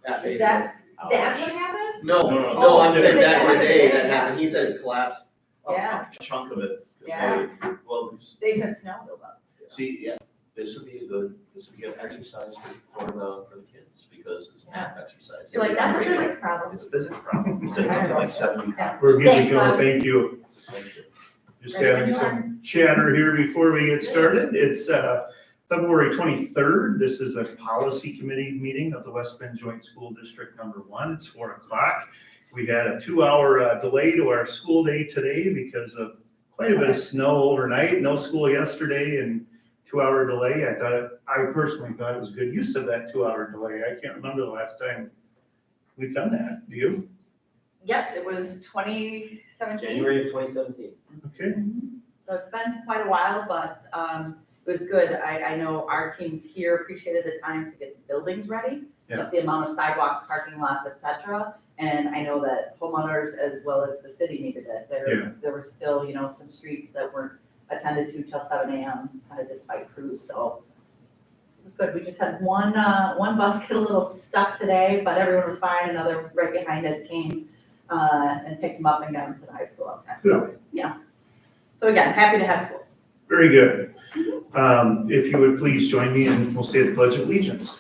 at Is Bayfield. that's what happened? No, I'm saying Oh, back in the day yeah. that happened, he said it collapsed. Yeah. A chunk of it. 'Cause Yeah. Well, They said snow build up. see, yeah, this would be an exercise for the kids, because it's a math exercise. You're like, that's a physics problem. It's a physics problem. He said something like 70. We're good to Thanks, go, Bob. thank you. Thank you. Just Ready when having you some chatter here before we get started. It's February 23rd. This is a policy committee meeting of the West Bend Joint School District Number 1. It's 4 o'clock. We had a 2-hour delay to our school day today because of quite a bit of snow overnight. No school yesterday and 2-hour delay. I personally thought it was good use of that 2-hour delay. I can't remember the last time we've done that. Do you? Yes, it was 2017. January of 2017. Okay. So it's been quite a while, but it was good. I know our teams here appreciated the time to get the buildings ready, just the amount of sidewalks, parking lots, et cetera. And I know that homeowners as well as the city needed it. There were still, some streets that weren't attended to till 7 a.m. kind of despite crews, so it was good. We just had one bus get a little stuck today, but everyone was fine. Another right behind it came and picked them up and got them to the high school on time. So, So again, happy to have school. Very good. If you would please join me and we'll say the Pledge of Allegiance.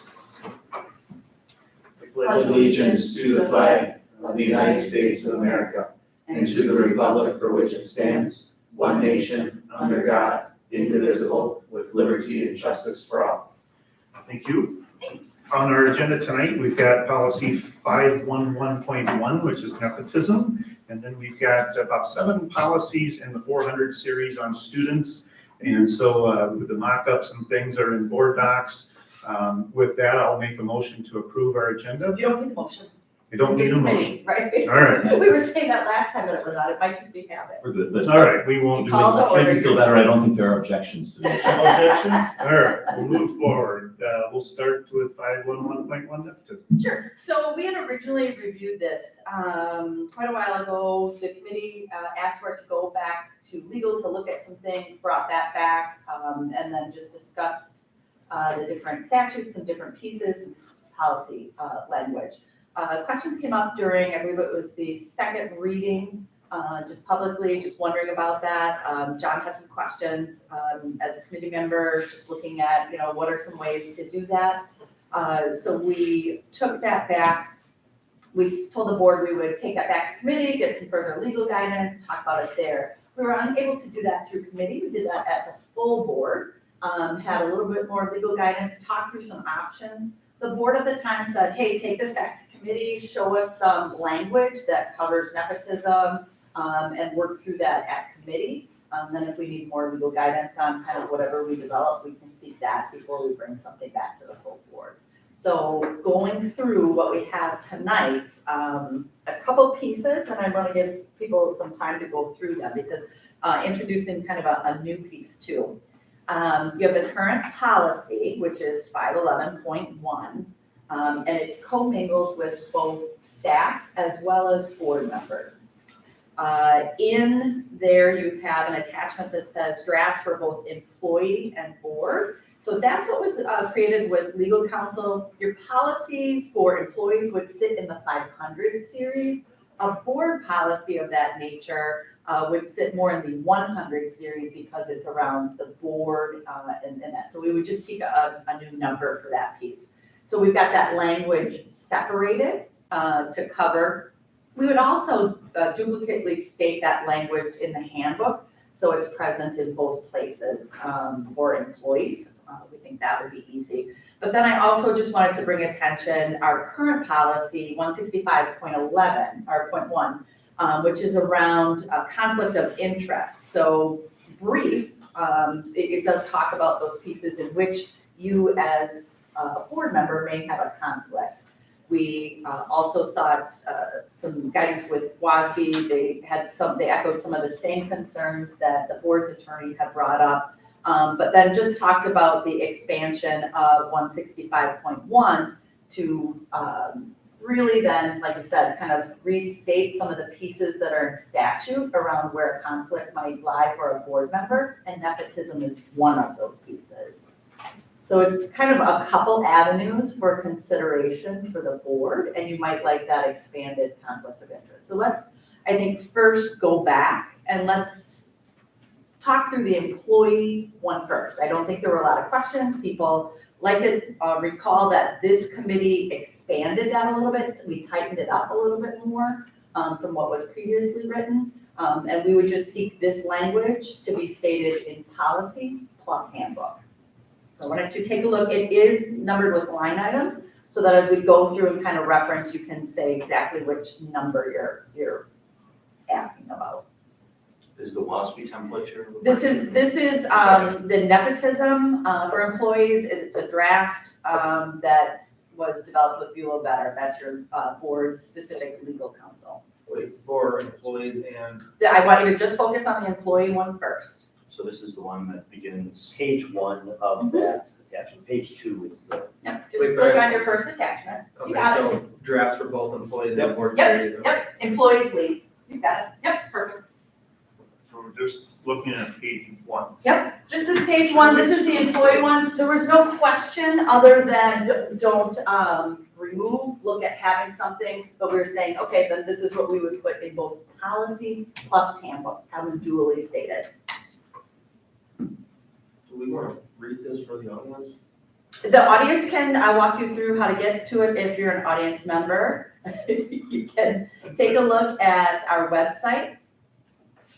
Pledge allegiance to the flag of the United States of America and to the republic for which it stands, one nation, under God, indivisible, with liberty and justice for all. Thank you. Thanks. On our agenda tonight, we've got policy 511.1, which is nepotism. And then we've got about 7 policies in the 400 series on students. And so the mock-ups and things are in board docs. With that, I'll make a motion to approve our agenda. You don't need the motion. You don't need a Just motion. committee, Right? All right. We were saying that last time that it was on, it might just be habit. We're good, but All right, we won't do Call it. to to make order. you feel better, I don't think there are objections to No the objections? All right, we'll move forward. We'll start with 511.1 nepotism. Sure. So we had originally reviewed this quite a while ago. The committee asked for it to go back to legal to look at some things, brought that back, and then just discussed the different statutes and different pieces, policy language. Questions came up during, I believe it was the second reading, just publicly, just wondering about that. John had some questions as a committee member, just looking at, what are some ways to do that. So we took that back. We told the board we would take that back to committee, get some further legal guidance, talk about it there. We were unable to do that through committee. We did that at the full board, had a little bit more legal guidance, talked through some options. The board at the time said, hey, take this back to committee, show us some language that covers nepotism, and work through that at committee. Then if we need more legal guidance on kind of whatever we develop, we can seek that before we bring something back to the full board. So going through what we have tonight, a couple pieces, and I want to give people some time to go through them because introducing kind of a new piece too. You have the current policy, which is 511.1, and it's commingled with both staff as well as board members. In there, you have an attachment that says drafts for both employee and board. So that's what was created with legal counsel. Your policy for employees would sit in the 500 series. A board policy of that nature would sit more in the 100 series because it's around the board and that. So we would just seek a new number for that piece. So we've got that language separated to cover. We would also duplicately state that language in the handbook so it's present in both places for employees. We think that would be easy. But then I also just wanted to bring attention, our current policy 165.11 or .1, which is around conflict of interest. So brief, it does talk about those pieces in which you as a board member may have a conflict. We also sought some guidance with WASB. They echoed some of the same concerns that the board's attorney had brought up, but then just talked about the expansion of 165.1 to really then, like I said, kind of restate some of the pieces that are in statute around where a conflict might lie for a board member, and nepotism is one of those pieces. So it's kind of a couple avenues for consideration for the board, and you might like that expanded conflict of interest. So let's, I think, first go back and let's talk through the employee one first. I don't think there were a lot of questions. People like to recall that this committee expanded that a little bit. We tightened it up a little bit more from what was previously written. And we would just seek this language to be stated in policy plus handbook. So why don't you take a look, it is numbered with line items, so that as we go through and kind of reference, you can say exactly which number you're asking about. Is the WASB template here? This is the nepotism for employees. It's a draft that was developed with Buell Better. That's your board's specific legal counsel. Wait, for employees and. I want you to just focus on the employee one first. So this is the one that begins, Page 1 of that attachment, page 2 is the. Yep, just Wait, click but- on your first attachment. You Okay, got it. so drafts for both employees and board. Yep, committee. yep, employees leads. You got it. Yep, perfect. So we're just looking at page 1. Yep, just as page 1, this is the employee ones. There was no question other than don't remove, look at having something, but we were saying, okay, then this is what we would put in both policy plus handbook, have them duly stated. Do we want to read this for the audience? The audience can, I'll walk you through how to get to it if you're an audience member. You can take a look at our website.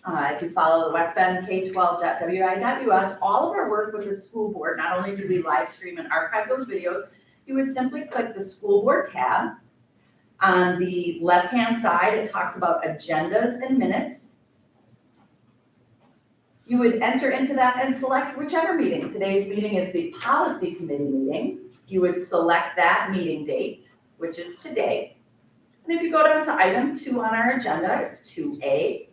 If you follow the West Bend K12.wi.us, all of our work with the school board, not only do we live stream and archive those videos, you would simply click the school board tab. On the left-hand side, it talks about agendas and minutes. You would enter into that and select whichever meeting. Today's meeting is the policy committee meeting. You would select that meeting date, which is today. And if you go down to item 2 on our agenda, it's 2A.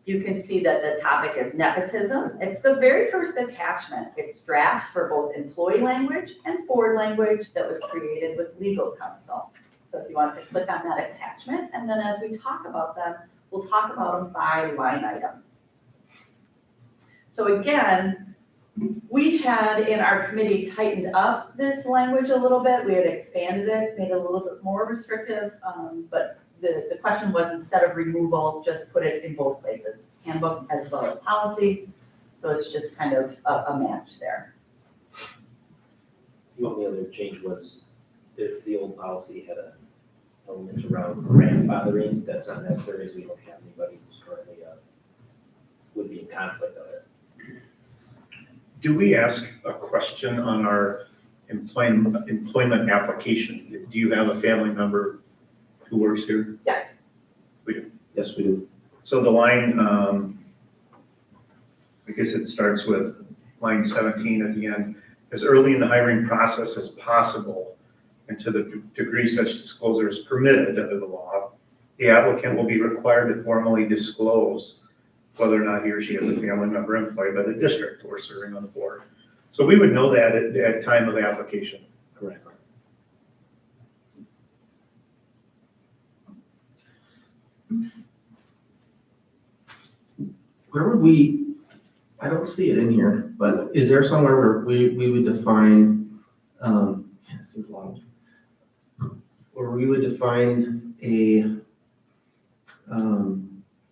You can see that the topic is nepotism. It's the very first attachment. It's drafts for both employee language and board language that was created with legal counsel. So if you want to click on that attachment, and then as we talk about them, we'll talk about them by line item. So again, we had in our committee tightened up this language a little bit. We had expanded it, made it a little bit more restrictive, but the question was, instead of removal, just put it in both places, handbook as well as policy. So it's just kind of a match there. The only other change was if the old policy had an element around grandfathering, that's not necessary, as we don't have anybody who's currently would be in conflict of it. Do we ask a question on our employment application? Do you have a family member who works here? Yes. Yes, we do. So the line, I guess it starts with line 17 at the end, as early in the hiring process as possible, and to the degree such disclosure is permitted under the law, the applicant will be required to formally disclose whether or not he or she has a family member employed by the district or serving on the board. So we would know that at time of application. Correct. Where would we, I don't see it in here, but is there somewhere where we would define, yes, there's a lot of, where we would define a,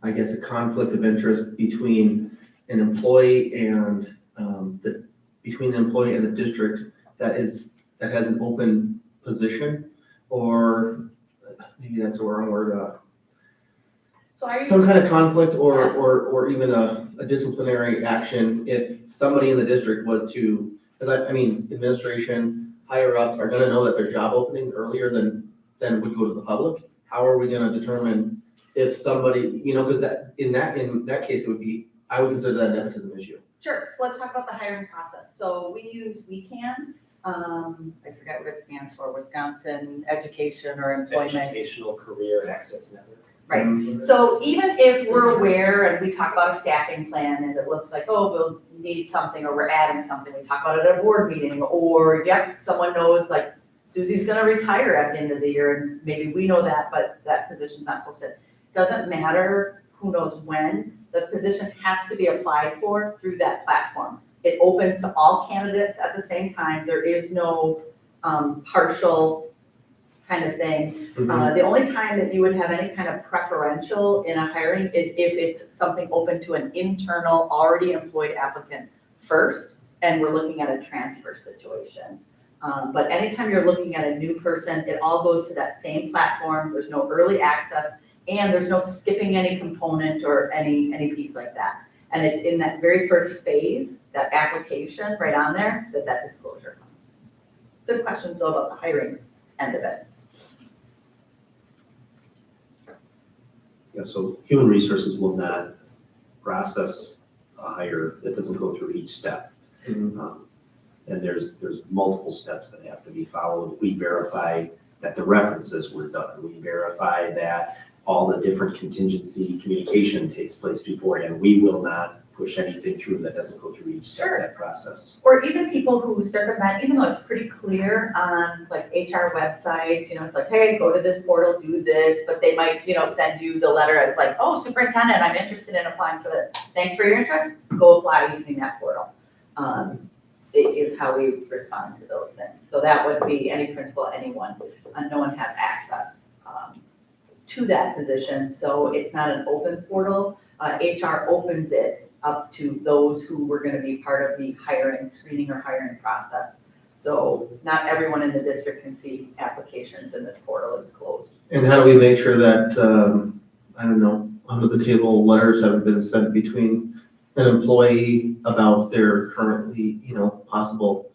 I guess, a conflict of interest between an employee and, between the employee and the district that has an open position, or maybe that's the wrong word, So are you? some kind of conflict or even a disciplinary action if somebody in the district was to, because I mean, administration, higher ups are gonna know that there's job openings earlier than would go to the public. How are we gonna determine if somebody, because in that case, it would be, I would consider that a nepotism issue. Sure, so let's talk about the hiring process. So we use WECAN, I forget what it stands for, Wisconsin Education or Employment. Educational Career Access Network. Right, so even if we're aware and we talk about a staffing plan and it looks like, oh, we'll need something or we're adding something, we talk about it at a board meeting, or yep, someone knows like Susie's gonna retire at the end of the year and maybe we know that, but that position's not posted. Doesn't matter who knows when, the position has to be applied for through that platform. It opens to all candidates at the same time. There is no partial kind of thing. The only time that you would have any kind of preferential in a hiring is if it's something open to an internal, already employed applicant first, and we're looking at a transfer situation. But anytime you're looking at a new person, it all goes to that same platform. There's no early access, and there's no skipping any component or any piece like that. And it's in that very first phase, that application right on there, that disclosure comes. Good questions though about the hiring end of it. Yeah, so human resources will not process a hire that doesn't go through each step. And there's multiple steps that have to be followed. We verify that the references were done. We verify that all the different contingency communication takes place beforehand. We will not push anything through that doesn't go through each step of that process. Or even people who circumvent, even though it's pretty clear on like HR websites, it's like, hey, go to this portal, do this, but they might, send you the letter as like, oh, superintendent, I'm interested in applying for this. Thanks for your interest, go apply using that portal. It is how we respond to those things. So that would be any principal, anyone, no one has access to that position. So it's not an open portal. HR opens it up to those who were going to be part of the screening or hiring process. So not everyone in the district can see applications in this portal. It's closed. And how do we make sure that, under the table letters haven't been sent between an employee about their currently, possible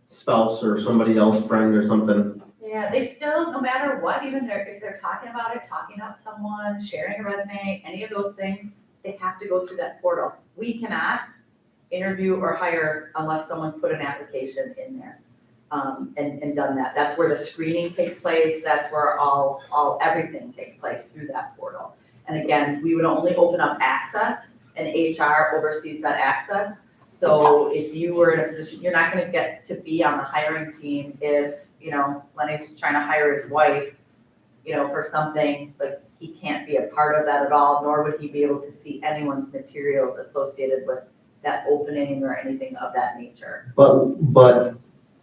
spouse or somebody else, friend or something? Yeah, they still, no matter what, even if they're talking about it, talking up someone, sharing a resume, any of those things, they have to go through that portal. We cannot interview or hire unless someone's put an application in there and done that. That's where the screening takes place. That's where everything takes place through that portal. And again, we would only open up access, and HR oversees that access. So if you were in a position, you're not going to get to be on the hiring team if, Lenny's trying to hire his wife, for something, but he can't be a part of that at all, nor would he be able to see anyone's materials associated with that opening or anything of that nature. But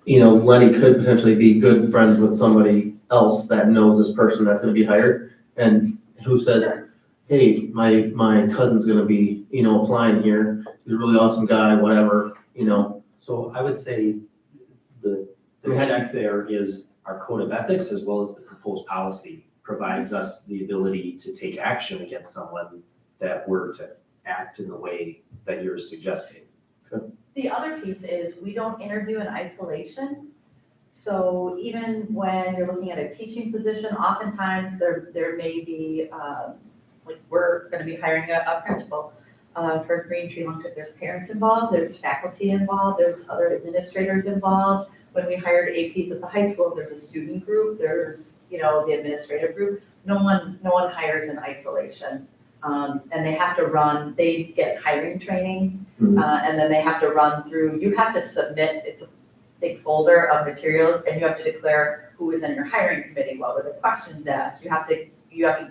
Lenny could potentially be good friends with somebody else that knows this person that's gonna be hired, and who says, Sure. hey, my cousin's gonna be, applying here, he's a really awesome guy, whatever, So I would say the check there is our code of ethics as well as the proposed policy provides us the ability to take action against someone that were to act in the way that you're suggesting. The other piece is we don't interview in isolation. So even when you're looking at a teaching position, oftentimes there may be, we're going to be hiring a principal for Green Tree Long Term. There's parents involved, there's faculty involved, there's other administrators involved. When we hired APs at the high school, there's a student group, there's, the administrative group. No one hires in isolation. And they have to they get hiring training, and then they have to run through, you have to submit, it's a big folder of materials, and you have to declare who is in your hiring committee, what were the questions asked. You have to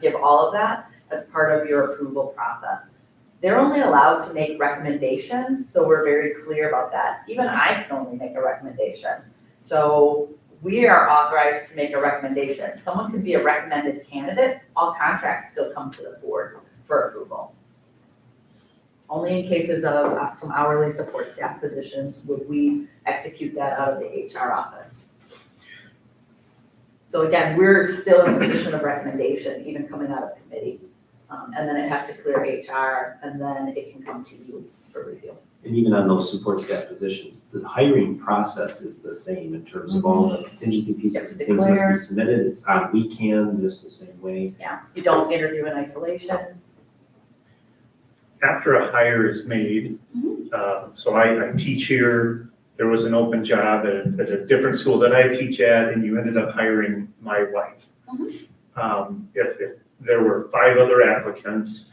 give all of that as part of your approval process. They're only allowed to make recommendations, so we're very clear about that. Even I can only make a recommendation. So we are authorized to make a recommendation. Someone could be a recommended candidate, all contracts still come to the board for approval. Only in cases of some hourly support staff positions would we execute that out of the HR office. So again, we're still in a position of recommendation, even coming out of committee. And then it has to clear HR, and then it can come to you for review. And even on those support staff positions, the hiring process is the same in terms of all the contingency pieces and things that must be submitted. It's on weekend, just the same way. Yeah, you don't interview in isolation. After a hire is made, so I teach here, there was an open job at a different school that I teach at, and you ended up hiring my wife. If there were 5 other applicants,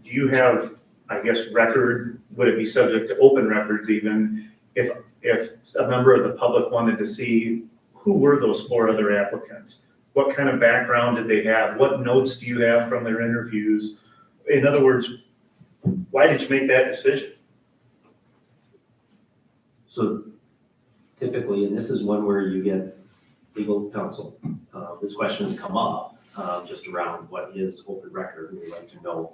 do you have, I guess, record, would it be subject to open records even, if a member of the public wanted to see who were those 4 other applicants? What kind of background did they have? What notes do you have from their interviews? In other words, why did you make that decision? So typically, and this is one where you get legal counsel, this question has come up, just around what is open record, and we'd like to know.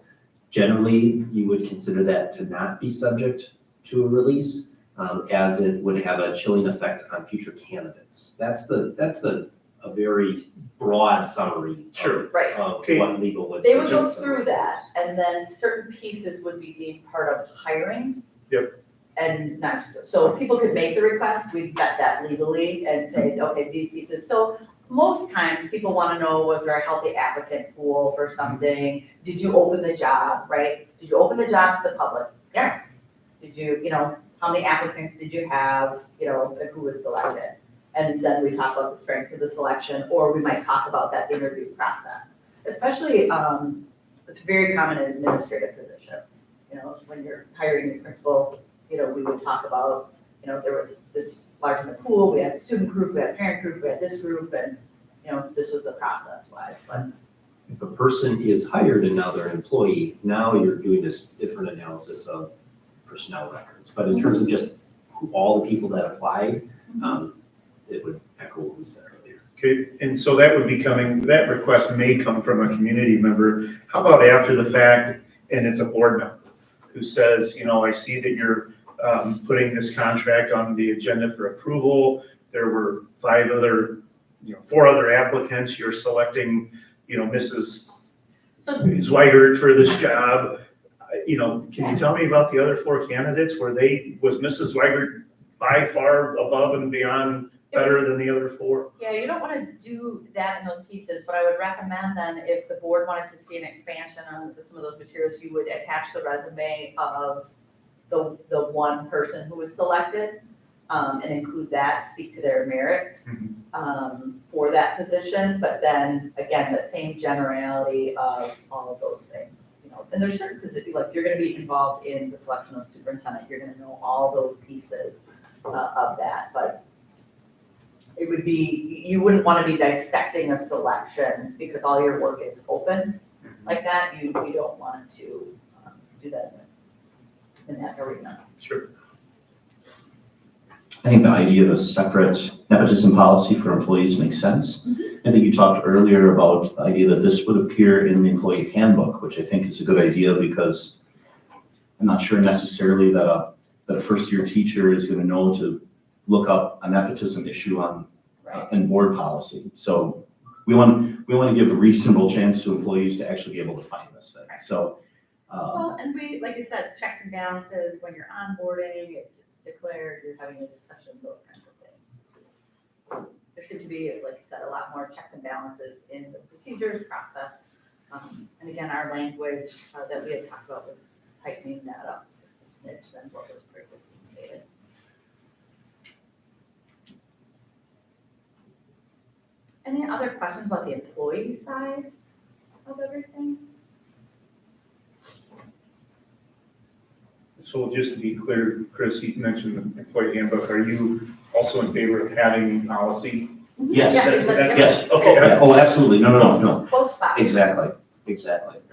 Generally, you would consider that to not be subject to a release, as it would have a chilling effect on future candidates. That's a very broad summary. Sure. Right. Of Okay. what legal would They would go suggest. through that, and then certain pieces would be deemed part of hiring. Yep. And not, so people could make the request, we'd vet that legally and say, okay, these pieces. So most times, people wanna know, was there a healthy applicant pool for something? Did you open the job, right? Did you open the job to the public? Yes. Did you know, how many applicants did you have, and who was selected? And then we talk about the strengths of the selection, or we might talk about that interview process. Especially, it's very common in administrative positions. When you're hiring a principal, we would talk about, there was this large in the pool, we had student group, we had parent group, we had this group, and, this was the process wise, but. If a person is hired and now they're an employee, now you're doing this different analysis of personnel records. But in terms of just all the people that applied, it would echo what we said earlier. Okay, and so that would be coming, that request may come from a community member. How about after the fact, and it's a board member who says, I see that you're putting this contract on the agenda for approval. There were 4 other applicants. You're selecting, Mrs. So Zweigert for this job. Can you tell me about the other 4 candidates? Was Mrs. Zweigert by far above and beyond better than the other 4? yeah, you don't want to do that in those pieces, but I would recommend then if the board wanted to see an expansion on some of those materials, you would attach the resume of the one person who was selected, and include that, speak to their merits, for that position, but then, again, that same generality of all of those things. And there's certain positions, like you're gonna be involved in the selection of superintendent, you're gonna know all those pieces of that, but it would be, you wouldn't wanna be dissecting a selection because all your work is open like that, you don't want to do that in that arena. Sure. I think the idea of a separate nepotism policy for employees makes sense. I think you talked earlier about the idea that this would appear in the employee handbook, which I think is a good idea because I'm not sure necessarily that a first-year teacher is going to know to look up a nepotism issue in board policy. So we want to give a reasonable chance to employees to actually be able to find this thing. So. Well, and we, like you said, checks and balances, when you're onboarding, it's declared, you're having a discussion, those kinds of things. There seem to be, like you said, a lot more checks and balances in the procedures process. And again, our language that we had talked about was tightening that up just a smidge than what was previously stated. Any other questions about the employee side of everything? So just to be clear, Chris, you mentioned the employee handbook. Are you also in favor of having policy? Yes, Yeah, yes. Okay. Yeah, oh, absolutely. No. Both spots. Exactly.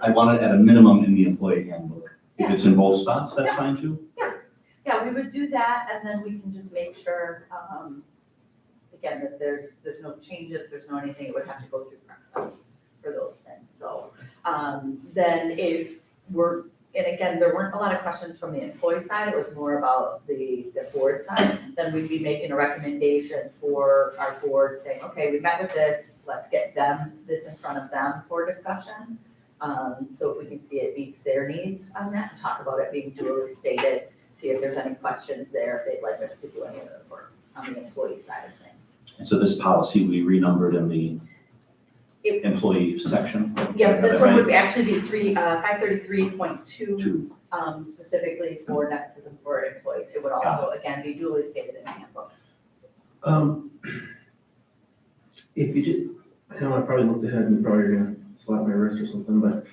I want it at a minimum in the employee handbook. If it's in both spots, that's fine too. Yeah, we would do that, and then we can just make sure, again, that there's no changes, there's no anything, it would have to go through process for those things. So, then if we're, and again, there weren't a lot of questions from the employee side, it was more about the board side, then we'd be making a recommendation for our board saying, okay, we met with this, let's get this in front of them for discussion. So if we can see it meets their needs on that, talk about it being duly stated, see if there's any questions there, if they'd like us to do any other work on the employee side of things. And so this policy we renumbered in the employee section. Yeah, this Is that one right? would actually be 533.2, Two. specifically for nepotism for employees. It would also, again, be duly stated in the handbook. If you did, I know I probably looked ahead and probably gonna slap my wrist or something, but,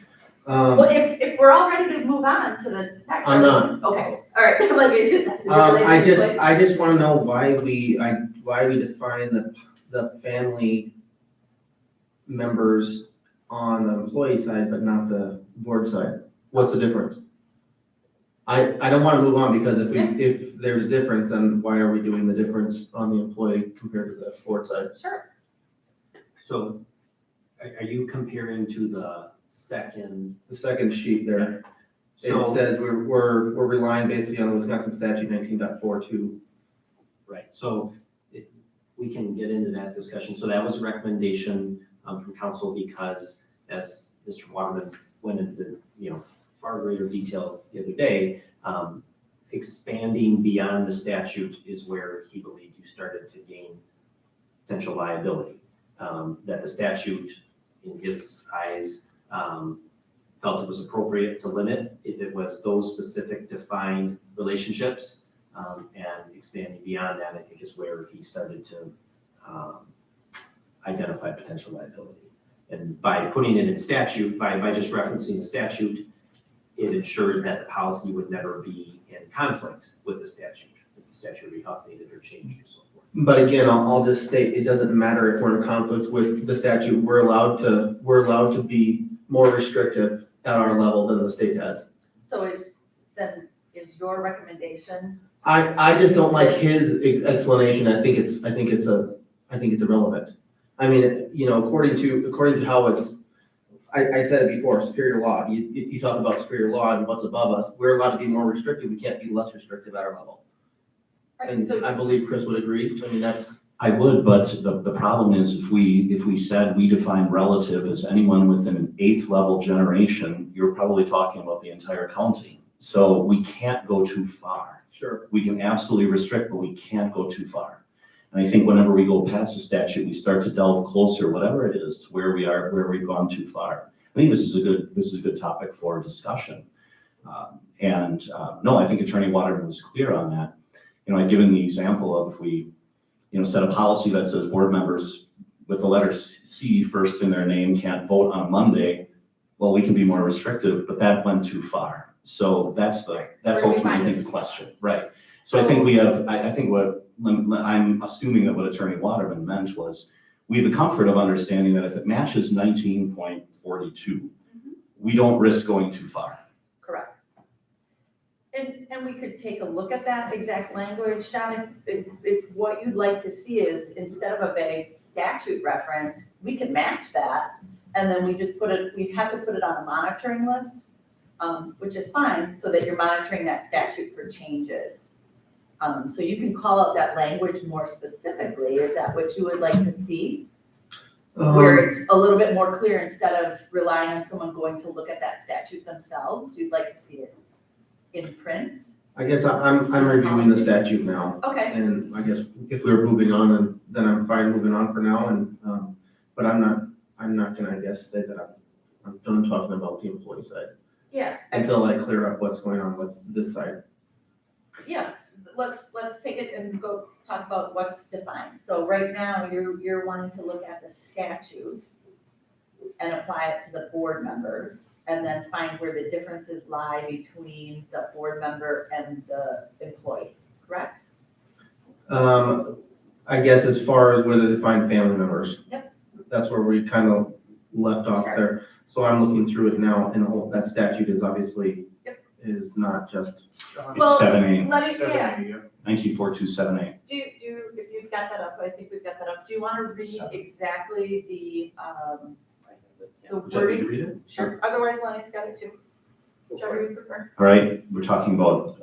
Well, if we're all ready to move on to the next. I'm not. Okay, all right. Like, is it related I to employees? I just wanna know why we define the family members on the employee side, but not the board side. What's the difference? I don't wanna move on because if Yeah. if there's a difference, then why are we doing the difference on the employee compared to the board side? Sure. So are you comparing to the second? The second sheet there, it So, says we're relying basically on the Wisconsin statute 19.42. right, so we can get into that discussion. So that was a recommendation from council because as Mr. Waterman went into, far greater detail the other day, expanding beyond the statute is where he believed you started to gain potential liability. That the statute, in his eyes, felt it was appropriate to limit if it was those specific defined relationships. And expanding beyond that, I think is where he started to identify potential liability. And by putting it in statute, by just referencing the statute, it ensured that the policy would never be in conflict with the statute, that the statute would be updated or changed and so forth. But again, I'll just state, it doesn't matter if we're in conflict with the statute, we're allowed to be more restrictive at our level than the state has. So is your recommendation? I just don't like his explanation, I think it's irrelevant. I mean, according to how it's, I said it before, superior law, you talk about superior law and what's above us, we're allowed to be more restrictive, we can't be less restrictive at our level. Right, And so I believe Chris would agree, I mean, that's, I would, but the problem is if we said we define relative as anyone within an 8th level generation, you're probably talking about the entire county. So we can't go too far. sure. We can absolutely restrict, but we can't go too far. And I think whenever we go past the statute, we start to delve closer, whatever it is, to where we've gone too far. I think this is a good topic for discussion. No, I think Attorney Waterman was clear on that. I've given the example of if we, set a policy that says board members with the letter C first in their name can't vote on Monday, well, we can be more restrictive, but that went too far. So that's Where do we ultimately, find I think, this? the question, right? So I think I think I'm assuming that what Attorney Waterman meant was, we have the comfort of understanding that if it matches 19.42, we don't risk going too far. Correct. And we could take a look at that exact language, John, if what you'd like to see is, instead of a vague statute reference, we can match that, and then we have to put it on a monitoring list, which is fine, so that you're monitoring that statute for changes. So you can call out that language more specifically, is that what you would like to see? Where it's a little bit more clear, instead of relying on someone going to look at that statute themselves, you'd like to see it in print? I guess I'm reviewing the statute now, Okay, and I guess if we were moving on, then I'm fine moving on for now, and, but I'm not gonna, I guess, say that I'm done talking about the employee side, yeah, until I clear up what's going on with this side. yeah, let's take it and go talk about what's defined. So right now, you're wanting to look at the statute and apply it to the board members, and then find where the differences lie between the board member and the employee, correct? I guess as far as whether to find family members. Yep. That's where we kind of left off Sure. there. So I'm looking through it now, and that statute is obviously, Yep. is not just, Well, It's 7A, Let it, yeah, 1942 7A. do, if you've got that up, I think we've got that up, do you want to read exactly the Would you like me to wording? read it? Sure, otherwise Lenny's got it too, whichever you prefer. All right, we're talking about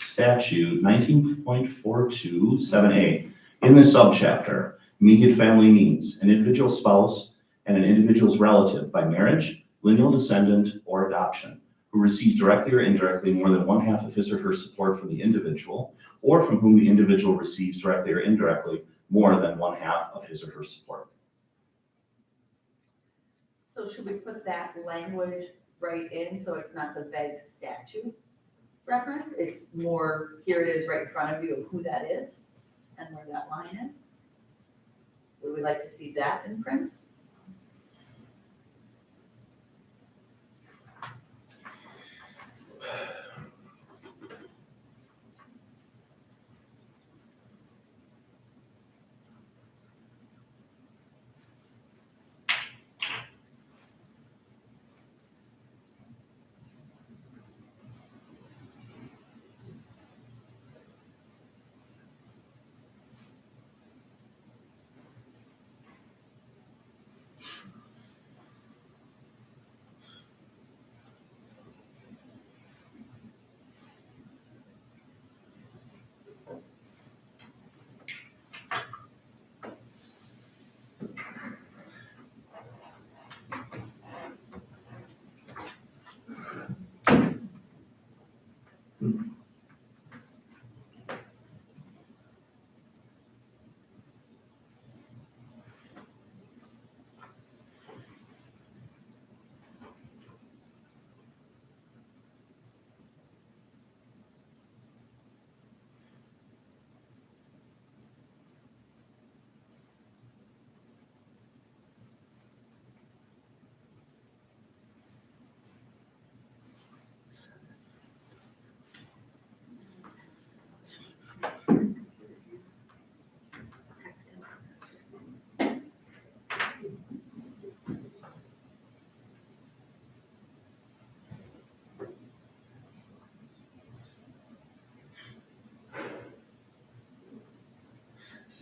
statute 19.42 7A. In this subchapter, immediate family means an individual spouse and an individual's relative by marriage, lineal descendant, or adoption, who receives directly or indirectly more than 1/2 of his or her support from the individual, or from whom the individual receives directly or indirectly more than 1/2 of his or her support. So should we put that language right in, so it's not the vague statute reference? It's more, here it is right in front of you of who that is and where that line is. Would we like to see that in print?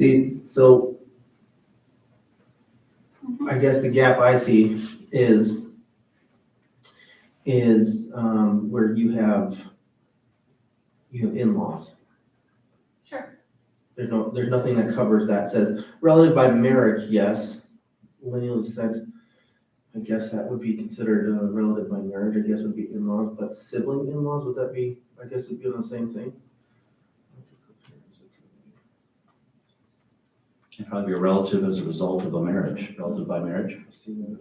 See, so I guess the gap I see is where you have in-laws. Sure. There's nothing that covers that, says relative by marriage, yes. Lineal descent, I guess that would be considered relative by marriage, I guess would be in-laws, but sibling in-laws, would that be, I guess it'd be on the same thing? It'd probably be a relative as a result of a marriage, relative by marriage. Same.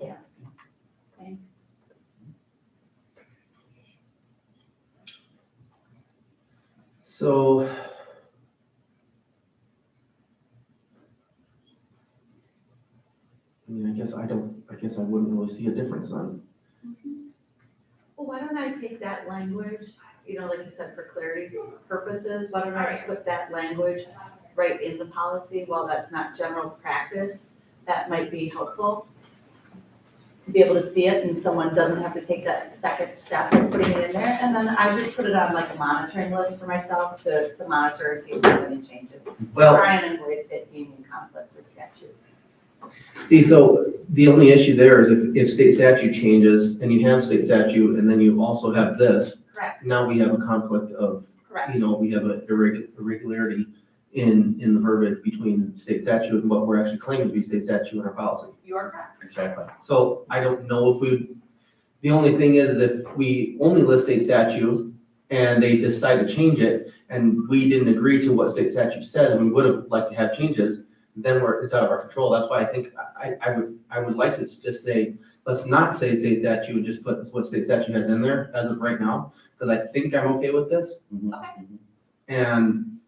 So. I mean, I guess I wouldn't really see a difference then. Well, why don't I take that language, like you said, for clarity's purposes, why don't I put that language right in the policy? While that's not general practice, that might be helpful to be able to see it, and someone doesn't have to take that second step of putting it in there. And then I just put it on like a monitoring list for myself to monitor in case there's any changes. Well, Try and avoid it being in conflict with statute. see, so the only issue there is if state statute changes and you have state statute and then you also have this, Correct, now we have a conflict of, correct. we have a irregularity in the verbiage between state statute and what we're actually claiming to be state statute in our policy. You are correct. Exactly. So I don't know the only thing is if we only list state statute and they decide to change it and we didn't agree to what state statute says and we would have liked to have changes, then it's out of our control. That's why I think I would like to just say, let's not say state statute and just put what state statute has in there as of right now, because I think I'm okay with this.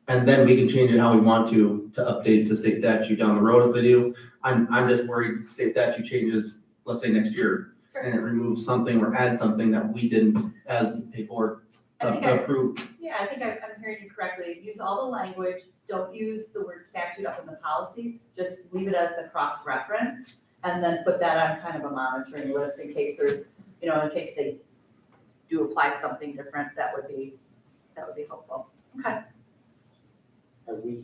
And then we can change it how we want to update to state statute down the road if they do. I'm just worried state statute changes, let's say next year, and it removes something or adds something that we didn't as a board I think approve. Yeah, I think I'm hearing you correctly. Use all the language, don't use the word statute up in the policy, just leave it as the cross-reference, and then put that on kind of a monitoring list in case there's, in case they do apply something different, that would be helpful. Okay. Are we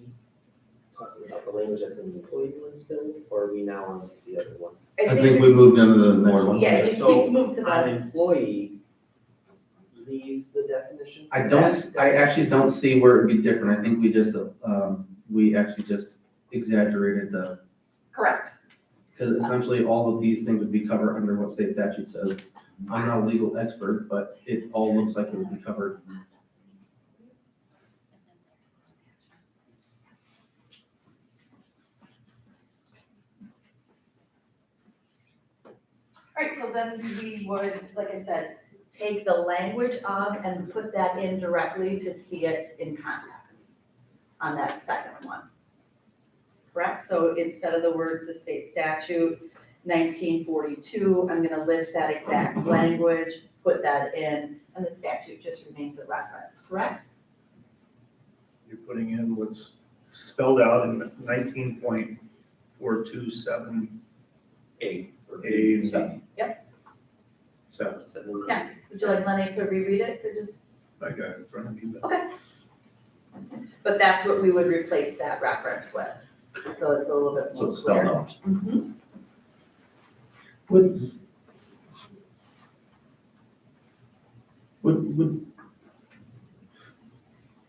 talking about the language that's in the employee one still, or are we now on the other one? I think we moved into the next one. Yeah, you So, move to on the, employee, leave the definition? I actually don't see where it'd be different. I think we actually just exaggerated correct. because essentially all of these things would be covered under what state statute says. I'm not a legal expert, but it all looks like it would be covered. All right, so then we would, like I said, take the language of and put that in directly to see it in context on that second one. Correct? So instead of the words, the state statute, 1942, I'm gonna list that exact language, put that in, and the statute just remains a reference, correct? You're putting in what's spelled out in 19.427 A. A and B. Yep. So Yeah. Would you like Lenny to reread it, to just, I got it in front of me. okay. But that's what we would replace that reference with, so it's a little bit So more it's spelled clear. out. Mhm. Would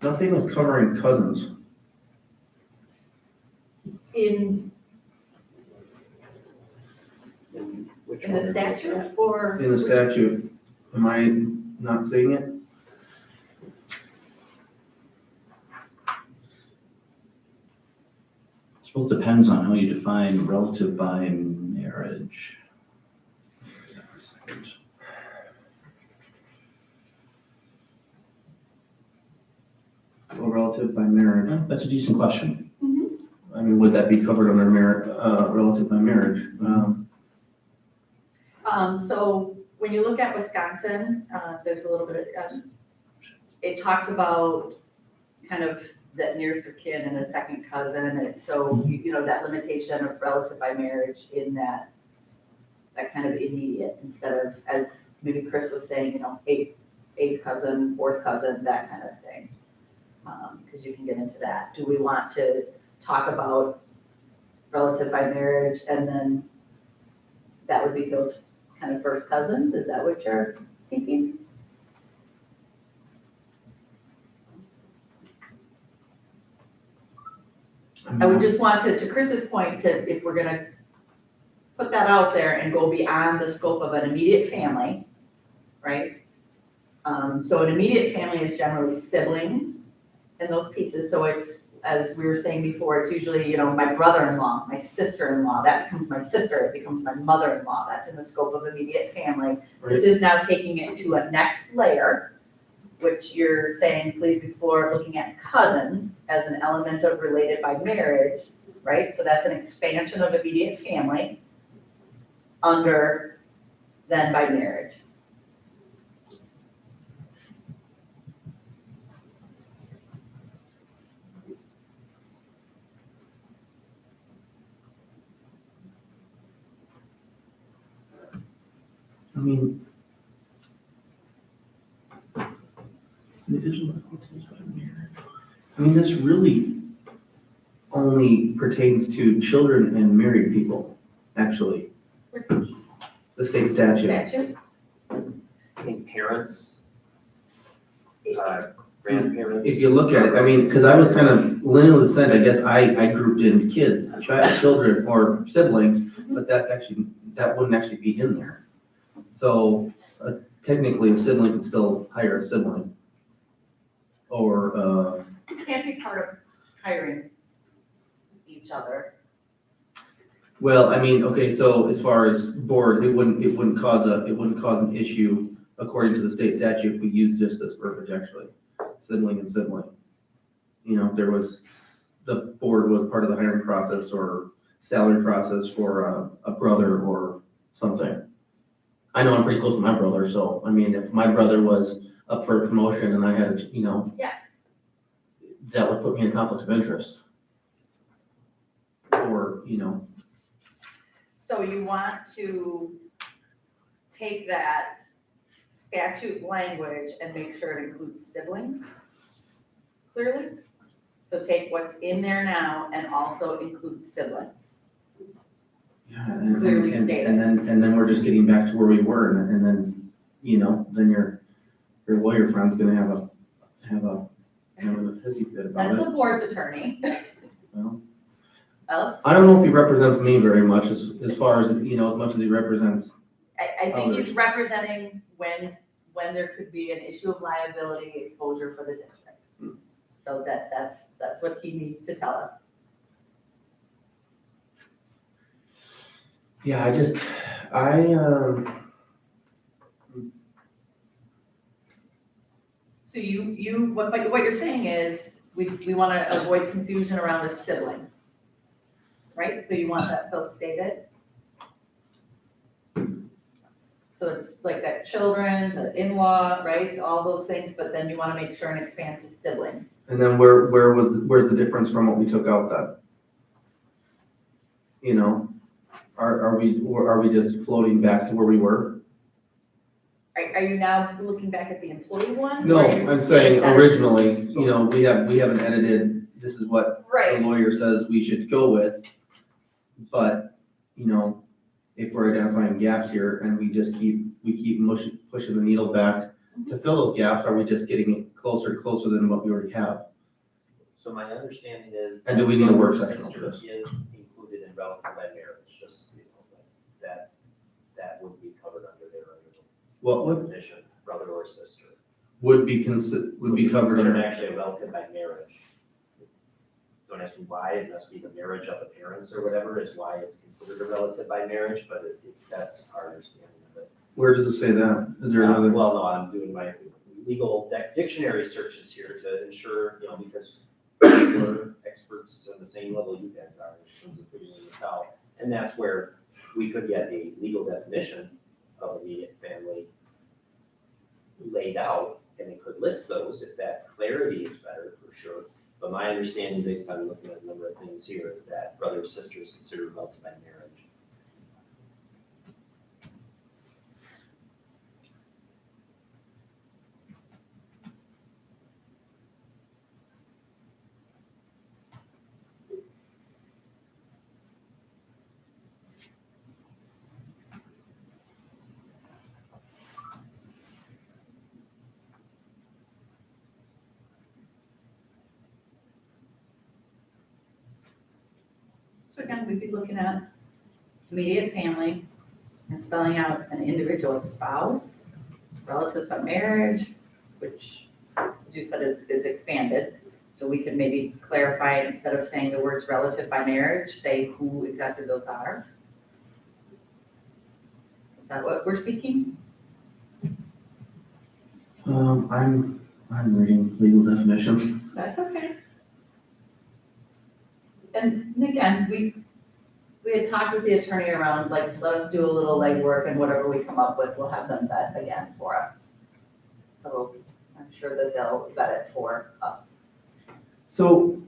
nothing was covering cousins. In Which In one the are we looking at? statute or? In the statute, am I not seeing it? I suppose it depends on how you define relative by marriage. Or relative by marriage? Well, that's a decent question. I mean, would that be covered under relative by marriage? So when you look at Wisconsin, there's a little bit of, it talks about kind of that nearest of kin and a second cousin, and so, that limitation of relative by marriage in that kind of immediate, instead of, as maybe Chris was saying, eighth cousin, fourth cousin, that kind of thing. Because you can get into that. Do we want to talk about relative by marriage, and then that would be those kind of first cousins, is that what you're seeking? I would just want to Chris's point, to, if we're gonna put that out there and go beyond the scope of an immediate family, right? So an immediate family is generally siblings and those pieces, so it's, as we were saying before, it's usually, you know, my brother-in-law, my sister-in-law, that becomes my sister, it becomes my mother-in-law, that's in the scope of immediate family. This is now taking it to a next layer, which you're saying, please explore looking at cousins as an element of related by marriage, right? So that's an expansion of immediate family under then by marriage. I mean, division of relatives by marriage. I mean, this really only pertains to children and married people, actually. The state statute. Statute? I think parents, grandparents. If you look at it, I mean, because I was kind of lineal descent, I guess I grouped in kids, children or siblings, but that's actually, that wouldn't actually be in there. So technically, a sibling can still hire a sibling. Or, It can't be part of hiring each other. well, I mean, okay, so as far as board, it wouldn't cause an issue according to the state statute if we use just this verbiage, actually, sibling and sibling. You know, if there was, the board was part of the hiring process or salary process for a brother or something. I know I'm pretty close to my brother, so, I mean, if my brother was up for a promotion and I had, you know. Yeah. That would put me in conflict of interest. Or, you know. So you want to take that statute language and make sure it includes siblings, clearly? So take what's in there now and also include siblings. Yeah, and Clearly stated. and then we're just getting back to where we were, and then, you know, then your lawyer friend's gonna have a hissy fit about That's it. the board's attorney. Well, Well, I don't know if he represents me very much as far as, you know, as much as he represents. I think he's representing when there could be an issue of liability exposure for the district. So that's what he needs to tell us. Yeah, So what you're saying is, we want to avoid confusion around a sibling, right? So you want that so stated? So it's like that children, the in-law, right, all those things, but then you want to make sure and expand to siblings. and then where's the difference from what we took out then? You know, are we just floating back to where we were? Are you now looking back at the employee one? No, or you're I'm saying saying- originally, you know, we haven't edited, this is what the Right, lawyer says we should go with. But, you know, if we're identifying gaps here and we keep pushing the needle back to fill those gaps, are we just getting it closer than what we already have? So my understanding is. And do we need a work brother or session for sister Is included in relative by marriage, just, you know, that would be covered under their What definition, brother or sister. would be covered Considered under, actually a relative by marriage. Don't ask me why, it must be the marriage of the parents or whatever is why it's considered a relative by marriage, but that's our understanding of it. where does it say that? Is there another? Well, no, I'm doing my legal dictionary searches here to ensure, you know, because we're experts on the same level you guys are in terms of figuring this out. And that's where we could get a legal definition of immediate family laid out, and it could list those if that clarity is better, for sure. But my understanding, based on looking at a number of things here, is that brother or sister is considered relative by marriage. So again, we'd be looking at immediate family and spelling out an individual spouse, relatives by marriage, which, as you said, is expanded. So we could maybe clarify, instead of saying the words relative by marriage, say who exactly those are. Is that what we're speaking? I'm reading legal definitions. That's okay. And again, we had talked with the attorney around, like, let us do a little legwork, and whatever we come up with, we'll have them vet again for us. So I'm sure that they'll vet it for us. So,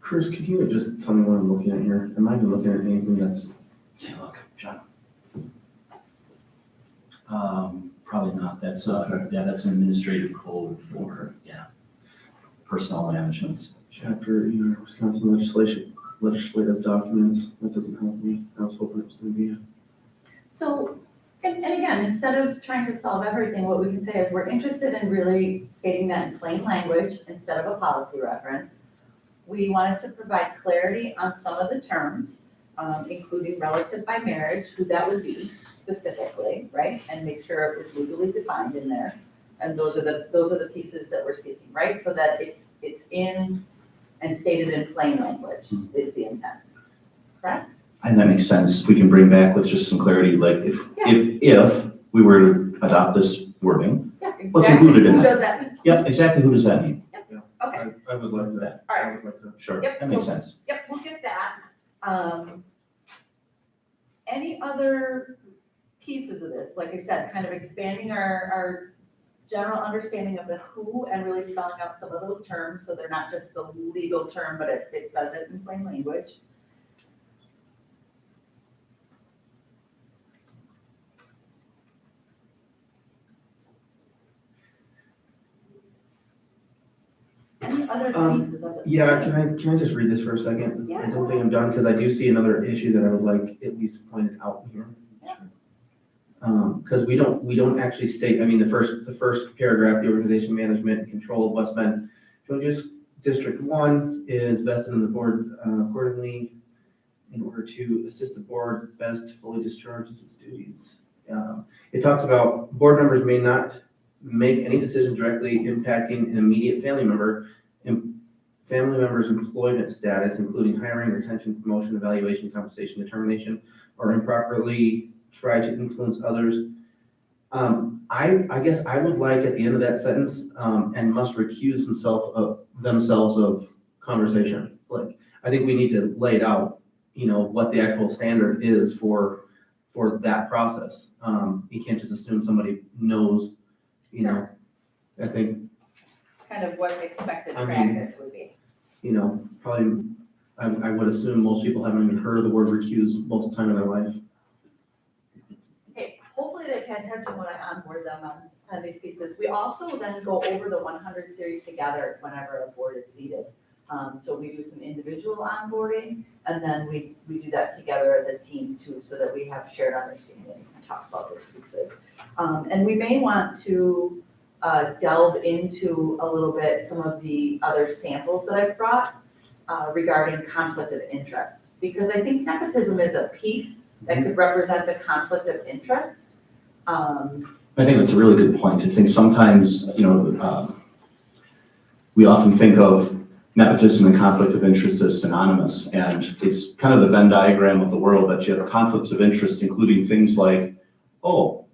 Chris, could you just tell me what I'm looking at here? Am I even looking at anything that's, Say, look, John. Probably not. That's, yeah, that's an administrative code for, personnel management. chapter, Wisconsin legislative documents? That doesn't help me. I was hoping it was gonna be. So, and again, instead of trying to solve everything, what we can say is we're interested in really stating that in plain language instead of a policy reference. We wanted to provide clarity on some of the terms, including relative by marriage, who that would be specifically, right? And make sure it was legally defined in there. And those are the pieces that we're seeking, right? So that it's in and stated in plain language is the intent, correct? And that makes sense. We can bring back with just some clarity, like if we were to adopt this wording. Yeah, exactly. What's included in Who that? does that mean? Yep, exactly. Who does that mean? Okay, I would like that. all I right. would like that. Sure, Yep, that makes so- sense. Yep, we'll get that. Any other pieces of this, like I said, kind of expanding our general understanding of the who and really spelling out some of those terms, so they're not just the legal term, but it says it in plain language. Any other pieces of it? Yeah, can I just read this for a second? Yeah. I don't think I'm done, because I do see another issue that I would like at least pointed out here. Yeah. Because we don't actually state, I mean, the first paragraph, the organization management and control of West Bend Joint District 1 is vested in the board accordingly in order to assist the board best to fully discharge its duties. It talks about board members may not make any decision directly impacting an immediate family member's employment status, including hiring, retention, promotion, evaluation, compensation, determination, or improperly try to influence others. I guess I would like at the end of that sentence, and must recuse themselves of conversation. Like, I think we need to lay it out, what the actual standard is for that process. You can't just assume somebody knows, I think, Kind of what expected I mean- practice would be. probably, I would assume most people haven't even heard of the word recuse most of the time in their life. Okay, hopefully they pay attention when I onboard them on these pieces. We also then go over the 100 series together whenever a board is seated. So we do some individual onboarding, and then we do that together as a team too, so that we have shared understanding and talk about those pieces. And we may want to delve into a little bit some of the other samples that I've brought regarding conflict of interest. Because I think nepotism is a piece that could represent a conflict of interest. I think that's a really good point. I think sometimes, we often think of nepotism and conflict of interest as synonymous, and it's kind of the Venn diagram of the world that you have conflicts of interest, including things like, oh,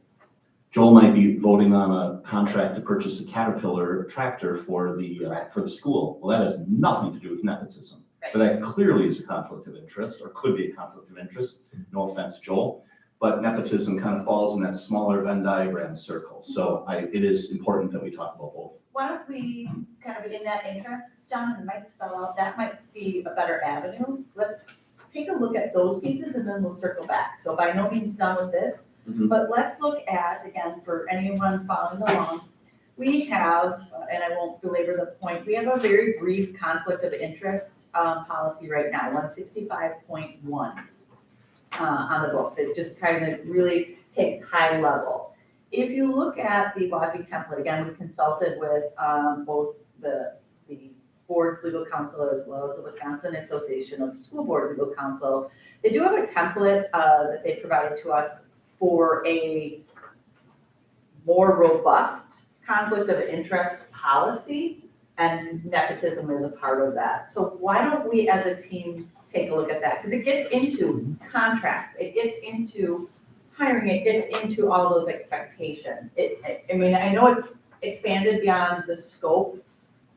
Joel might be voting on a contract to purchase a Caterpillar tractor for the school. Well, that has nothing to do with nepotism, but that clearly is a conflict of interest, or could be a conflict of interest. No offense, Joel, but nepotism kind of falls in that smaller Venn diagram circle. So it is important that we talk about both. Why don't we, kind of in that interest, John, and might spell out, that might be a better avenue. Let's take a look at those pieces and then we'll circle back. So by no means done with this, but let's look at, again, for anyone following along, we have, and I won't belabor the point, we have a very brief conflict of interest policy right now, 165.1 on the books. It just kind of really takes high level. If you look at the WASB template, again, we consulted with both the Boards Legal Counsel as well as the Wisconsin Association of School Board Legal Counsel. They do have a template that they provided to us for a more robust conflict of interest policy, and nepotism is a part of that. So why don't we as a team take a look at that? Because it gets into contracts, it gets into hiring, it gets into all those expectations. I mean, I know it's expanded beyond the scope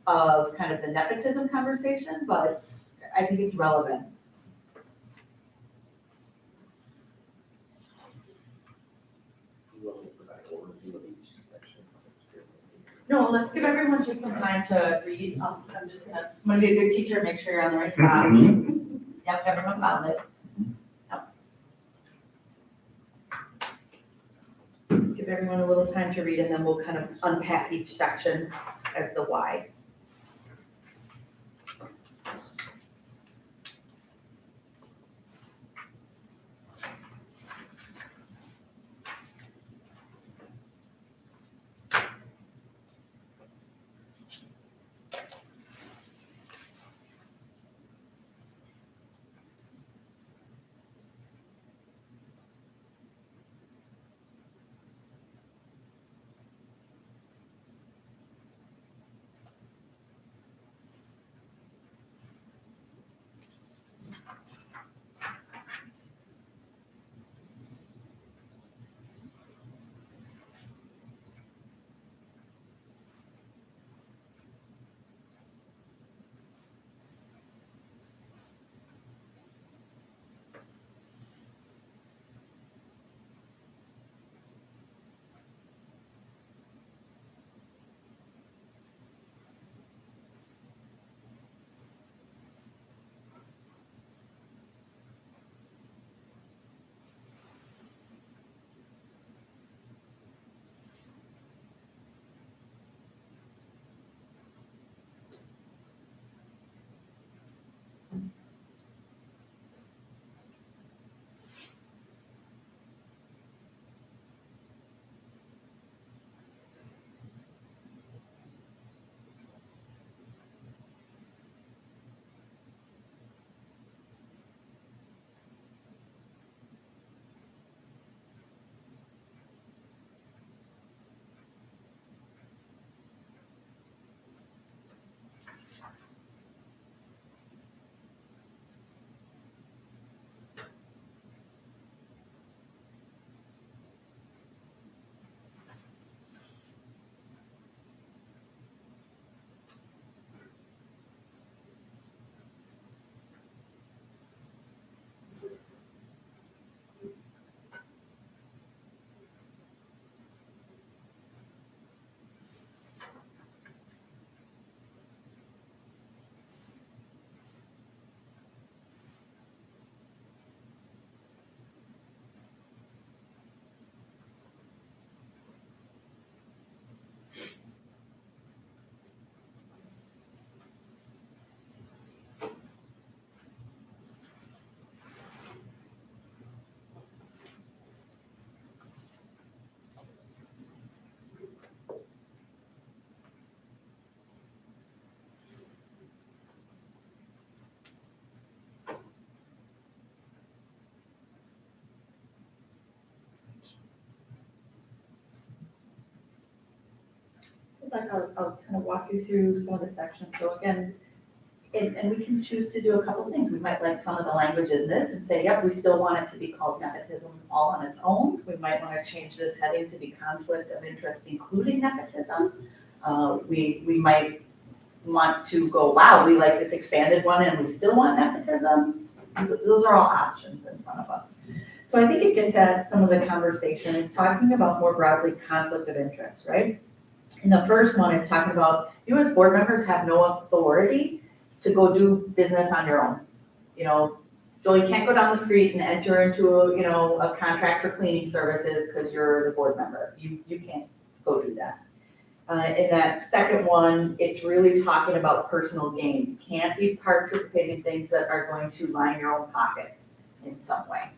of kind of the nepotism conversation, but I think it's relevant. No, let's give everyone just some time to read. I'm gonna be a good teacher, make sure you're on the right spots. Yep, everyone found it. Yep. Give everyone a little time to read and then we'll kind of unpack each section as the why. Like I'll kind of walk you through some of the sections. So again, and we can choose to do a couple of things. We might like some of the language in this and say, yep, we still want it to be called nepotism all on its own. We might want to change this heading to be conflict of interest, including nepotism. We might want to go, wow, we like this expanded one and we still want nepotism. Those are all options in front of us. So I think it gets at some of the conversation. It's talking about more broadly conflict of interest, right? In the first one, it's talking about you as board members have no authority to go do business on your own. You know, Joel, you can't go down the street and enter into a contract for cleaning services because you're the board member. You can't go do that. In that second one, it's really talking about personal gain. You can't be participating in things that are going to line your own pockets in some way.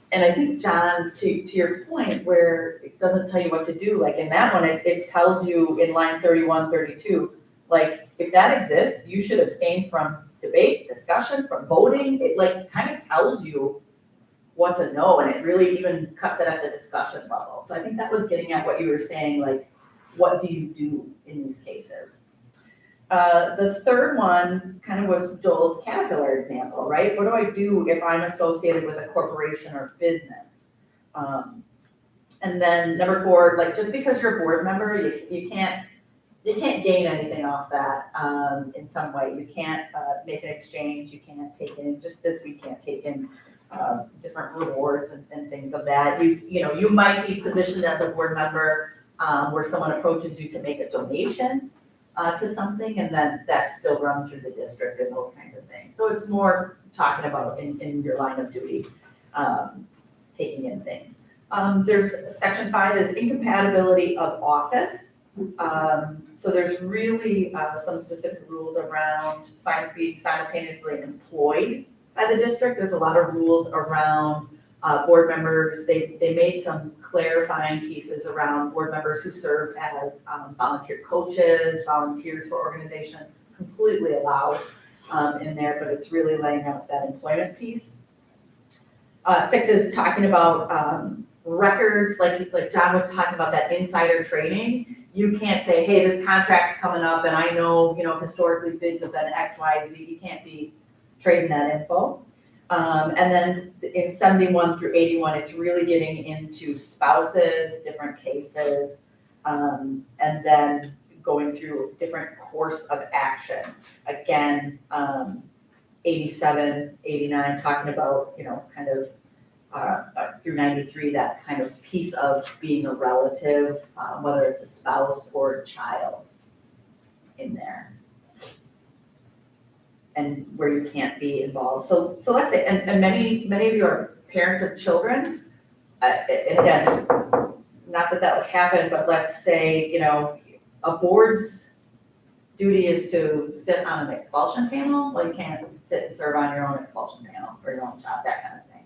And I think, John, to your point, where it doesn't tell you what to do, like in that one, it tells you in line 31, 32, Like, if that exists, you should abstain from debate, discussion, from voting. It like kind of tells you what's a no, and it really even cuts it at the discussion level. So I think that was getting at what you were saying, like, what do you do in these cases? The third one kind of was Joel's Caterpillar example, right? What do I do if I'm associated with a corporation or business? And then number 4, like, just because you're a board member, you can't gain anything off that in some way. You can't make an exchange, you can't take in, just as we can't take in different rewards and things of that. You might be positioned as a board member where someone approaches you to make a donation to something, and then that's still run through the district and those kinds of things. So it's more talking about in your line of duty, taking in things. There's section 5 is incompatibility of office. So there's really some specific rules around being simultaneously employed by the district. There's a lot of rules around board members. They made some clarifying pieces around board members who serve as volunteer coaches, volunteers for organizations, completely allowed in there, but it's really laying out that employment piece. 6 is talking about records, like John was talking about that insider trading. You can't say, hey, this contract's coming up and I know, historically bids have been X, Y, Z. You can't be trading that info. And then in 71 through 81, it's really getting into spouses, different cases, and then going through different course of action. Again, 87, 89, talking about, kind of through 93, that kind of piece of being a relative, whether it's a spouse or a child in there. And where you can't be involved. So that's it. And many of you are parents of children. And again, not that would happen, but let's say, a board's duty is to sit on an expulsion panel. Well, you can't sit and serve on your own expulsion panel for your own child, that kind of thing.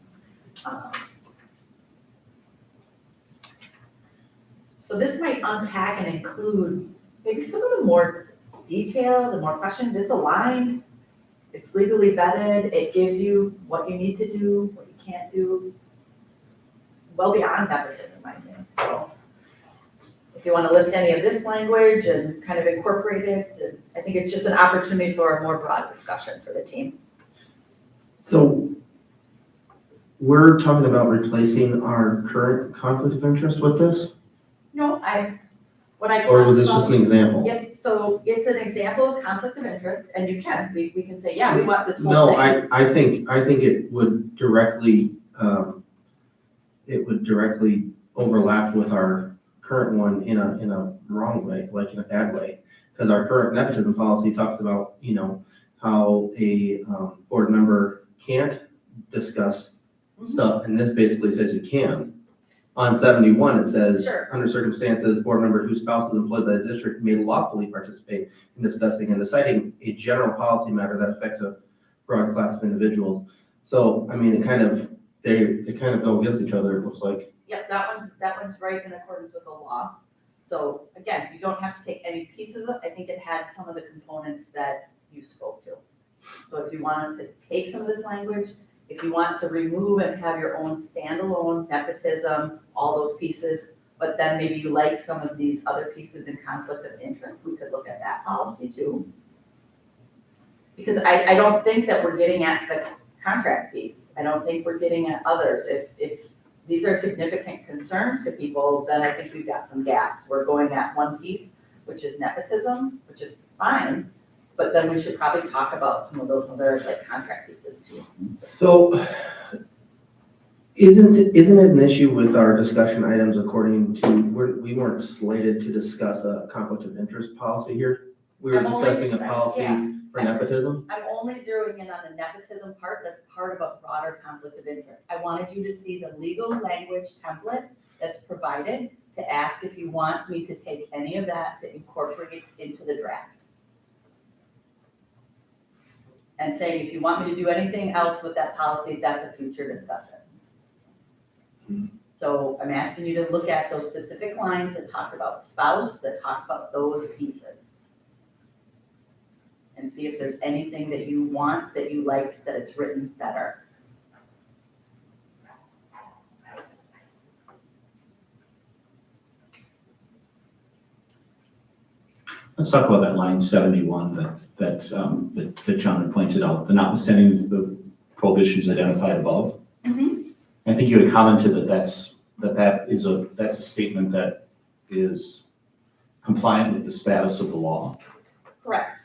So this might unpack and include maybe some of the more detail, the more questions. It's aligned. It's legally vetted. It gives you what you need to do, what you can't do, well beyond nepotism, I think. So if you want to lift any of this language and kind of incorporate it, I think it's just an opportunity for a more broad discussion for the team. So we're talking about replacing our current conflict of interest with this? No, Or was this just an example? Yep, so it's an example of conflict of interest, and we can say, yeah, we want this whole No, thing. I think it would directly, overlap with our current one in a wrong way, like in a bad way. Because our current nepotism policy talks about, how a board member can't discuss stuff, and this basically says you can. On 71, it says, Sure. under circumstances, board member whose spouse is employed by the district may lawfully participate in discussing and deciding a general policy matter that affects a broad class of individuals. So, I mean, they kind of go against each other, it looks like. Yep, that one's right in accordance with the law. So again, you don't have to take any piece of it. I think it had some of the components that you spoke to. So if you want us to take some of this language, if you want to remove and have your own standalone nepotism, all those pieces, but then maybe you like some of these other pieces in conflict of interest, we could look at that policy too. Because I don't think that we're getting at the contract piece. I don't think we're getting at others. If these are significant concerns to people, then I think we've got some gaps. We're going at one piece, which is nepotism, which is fine, but then we should probably talk about some of those other like contract pieces too. So, isn't it an issue with our discussion items according to, we weren't slated to discuss a conflict of interest policy here? We were I'm only- discussing a policy yeah. for nepotism? I'm only zeroing in on the nepotism part. That's part of a broader conflict of interest. I wanted you to see the legal language template that's provided to ask if you want me to take any of that to incorporate into the draft. And saying, if you want me to do anything else with that policy, that's a future discussion. So I'm asking you to look at those specific lines that talk about spouse, that talk about those pieces. and see if there's anything that you want, that you like, that it's written better. Let's talk about that line 71 that John had pointed out, the notwithstanding the prohibitions identified above. I think you had commented that's a statement that is compliant with the status of the law. Correct.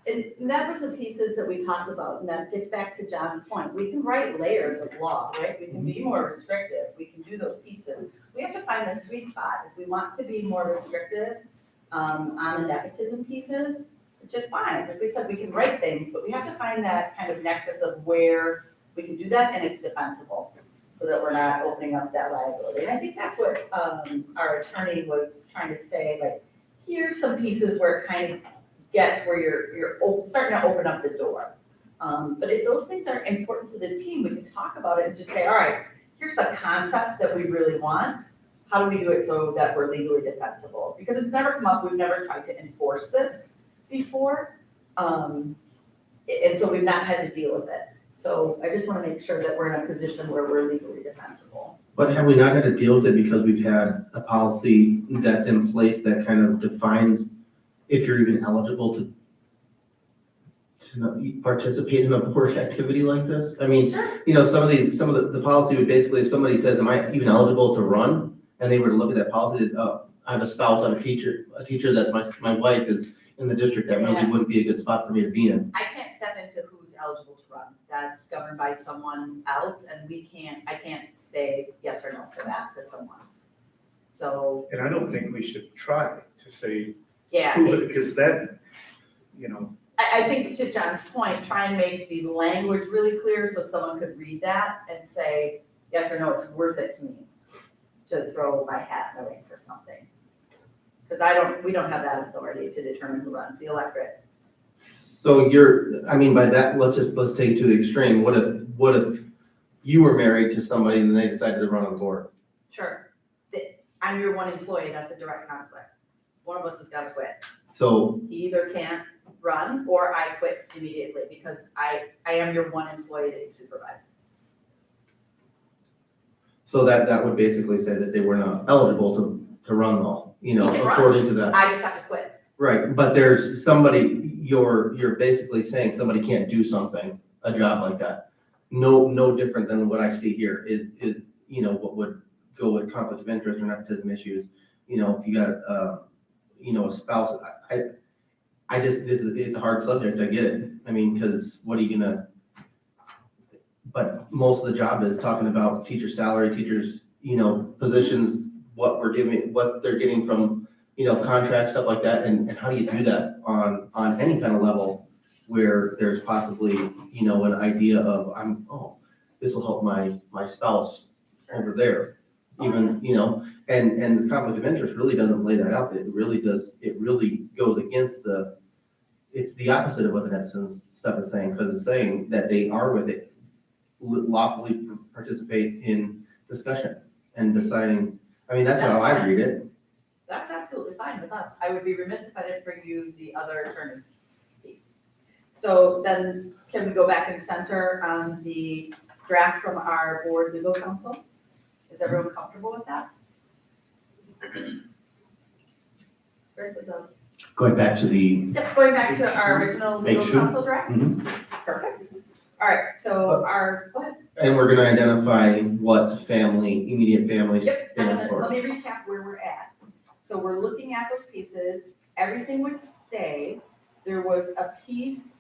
And that was the pieces that we talked about, and that gets back to John's point. We can write layers of law, right? We can be more restrictive, we can do those pieces. We have to find the sweet spot. If we want to be more restrictive on the nepotism pieces, just fine. Like we said, we can write things, but we have to find that kind of nexus of where we can do that and it's defensible, so that we're not opening up that liability. And I think that's what our attorney was trying to say, like, here's some pieces where it kind of gets where you're starting to open up the door. But if those things are important to the team, we can talk about it and just say, all right, here's the concept that we really want. How do we do it so that we're legally defensible? Because it's never come up, we've never tried to enforce this before. And so we've not had to deal with it. So I just want to make sure that we're in a position where we're legally defensible. But have we not had to deal with it because we've had a policy that's in place that kind of defines if you're even eligible to not participate in a board activity like this? I mean, you know, some of the policy would basically, if somebody says, am I even eligible to run? And they were to look at that policy, is, oh, I have a spouse, I have a teacher that's my wife is in the district, that really wouldn't be a good spot for me to be in. I can't step into who's eligible to run. That's governed by someone else, and I can't say yes or no to that to someone. So, And I don't think we should try to say yeah. who, because that, you know, I think to John's point, try and make the language really clear so someone could read that and say, yes or no, it's worth it to me to throw my hat in the ring for something. Because we don't have that authority to determine who runs the electorate. So by that, let's take it to the extreme. What if you were married to somebody and they decided to run on the board? Sure. I'm your one employee, that's a direct conflict. One of us has got to quit. So, He either can't run or I quit immediately because I am your one employee that you supervise. so that would basically say that they were not eligible to run though, you know, You can run. according to that. I just have to quit. Right, but there's somebody, you're basically saying somebody can't do something, a job like that. No different than what I see here is, you know, what would go with conflict of interest or nepotism issues. You know, if you got, a spouse, it's a hard subject, I get it. I mean, because what are you gonna, but most of the job is talking about teacher salary, teachers, you know, positions, what they're getting from, you know, contracts, stuff like that, and how do you do that on any kind of level where there's possibly, you know, an idea of, this will help my spouse over there, even, you know, and this conflict of interest really doesn't lay that out. It really goes against it's the opposite of what the nepotism stuff is saying, because it's saying that they are with it, lawfully participate in discussion and deciding, I mean, that's how I read it. That's absolutely fine with us. I would be remiss if I didn't bring you the other attorney piece. So then can we go back and center on the draft from our board legal counsel? Is everyone comfortable with that? Where's the go? Going back to the, Yep, going back to our original legal Make sure. counsel draft? Mhm. Perfect. All right, so go ahead. And we're gonna identify what immediate family Yep, and stands then for. let me recap where we're at. So we're looking at those pieces, everything would stay. There was a piece,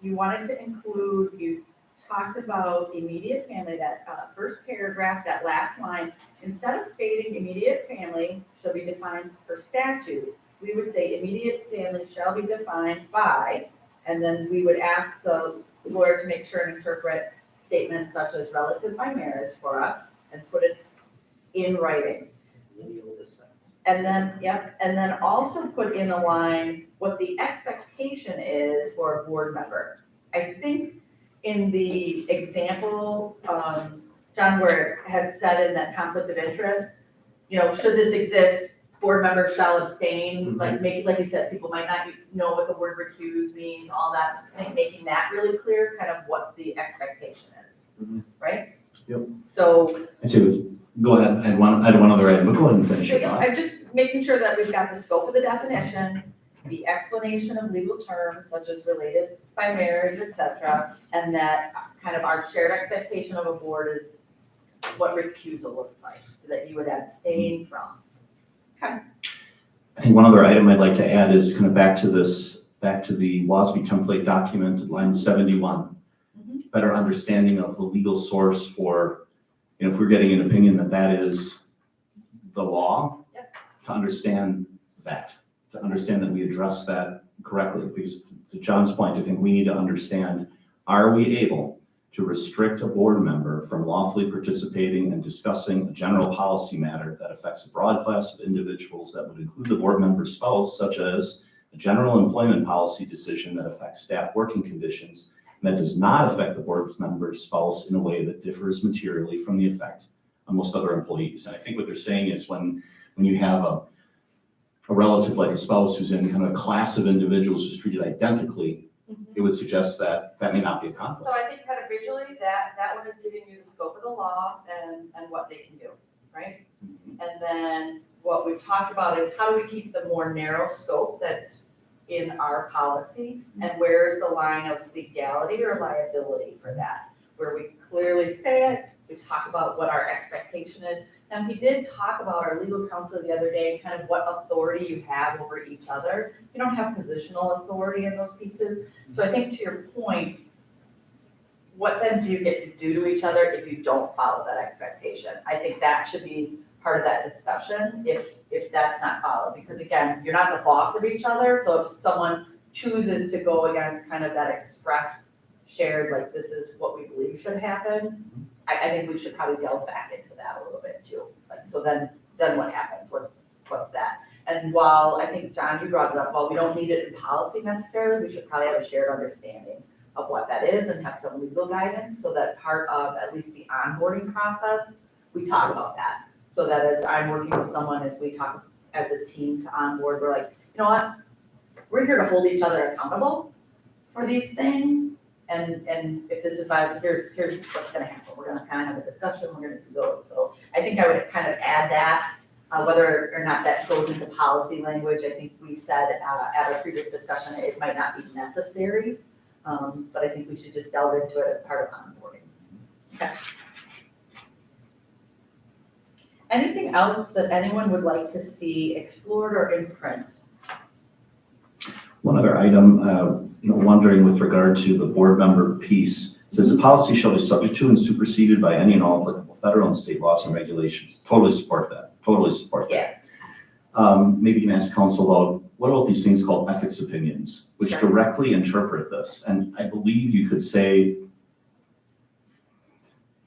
you wanted to include, you talked about immediate family, that first paragraph, that last line. Instead of stating immediate family shall be defined per statute, we would say immediate family shall be defined by, and then we would ask the lawyer to make sure and interpret statements such as relative by marriage for us and put it in writing. And then also put in a line what the expectation is for a board member. I think in the example, John, where it had said in that conflict of interest, you know, should this exist, board members shall abstain, like like you said, people might not know what the word recuse means, all that. I think making that really clear, kind of what the expectation is, right? Yep. So, I say, go ahead, I had one other item, but go ahead and finish so, it. yeah, I'm just making sure that we've got the scope of the definition, the explanation of legal terms such as related by marriage, et cetera, and that kind of our shared expectation of a board is what recusal looks like, that you would abstain from. I think one other item I'd like to add is kind of back to the WASB template document at line 71. Better understanding of the legal source for, if we're getting an opinion that is the law, Yep. to understand that we address that correctly. Because to John's point, I think we need to understand, are we able to restrict a board member from lawfully participating and discussing a general policy matter that affects a broad class of individuals that would include the board member's spouse, such as a general employment policy decision that affects staff working conditions, and that does not affect the board member's spouse in a way that differs materially from the effect on most other employees. And I think what they're saying is when you have a relative like a spouse who's in kind of a class of individuals who's treated identically, it would suggest that may not be a conflict. So I think kind of visually, that one is giving you the scope of the law and what they can do, right? And then what we've talked about is how do we keep the more narrow scope that's in our policy, and where's the line of legality or liability for that? Where we clearly say it, we talk about what our expectation is. And he did talk about our legal counsel the other day, kind of what authority you have over each other. You don't have positional authority in those pieces. So I think to your point, what then do you get to do to each other if you don't follow that expectation? I think that should be part of that discussion if that's not followed. Because again, you're not the boss of each other. So if someone chooses to go against kind of that expressed, shared, like this is what we believe should happen, I think we should probably delve back into that a little bit too. Like, so then what happens? What's that? And while I think, John, you brought it up, while we don't need it in policy necessarily, we should probably have a shared understanding of what that is and have some legal guidance so that part of at least the onboarding process, we talk about that. So that as I'm working with someone, as we talk as a team to onboard, we're like, you know what? We're here to hold each other accountable for these things. And if this is viable, here's what's gonna happen. We're gonna kind of have a discussion, we're gonna do those. So I think I would kind of add that, whether or not that goes into policy language. I think we said at our previous discussion, it might not be necessary, but I think we should just delve into it as part of onboarding. Okay. Anything else that anyone would like to see explored or in print? One other item, wondering with regard to the board member piece, says the policy shall be subject to and superseded by any and all applicable federal and state laws and regulations. Totally support that. Yeah. Maybe you can ask counsel about, what about these things called ethics opinions, which Sure. directly interpret this? And I believe you could say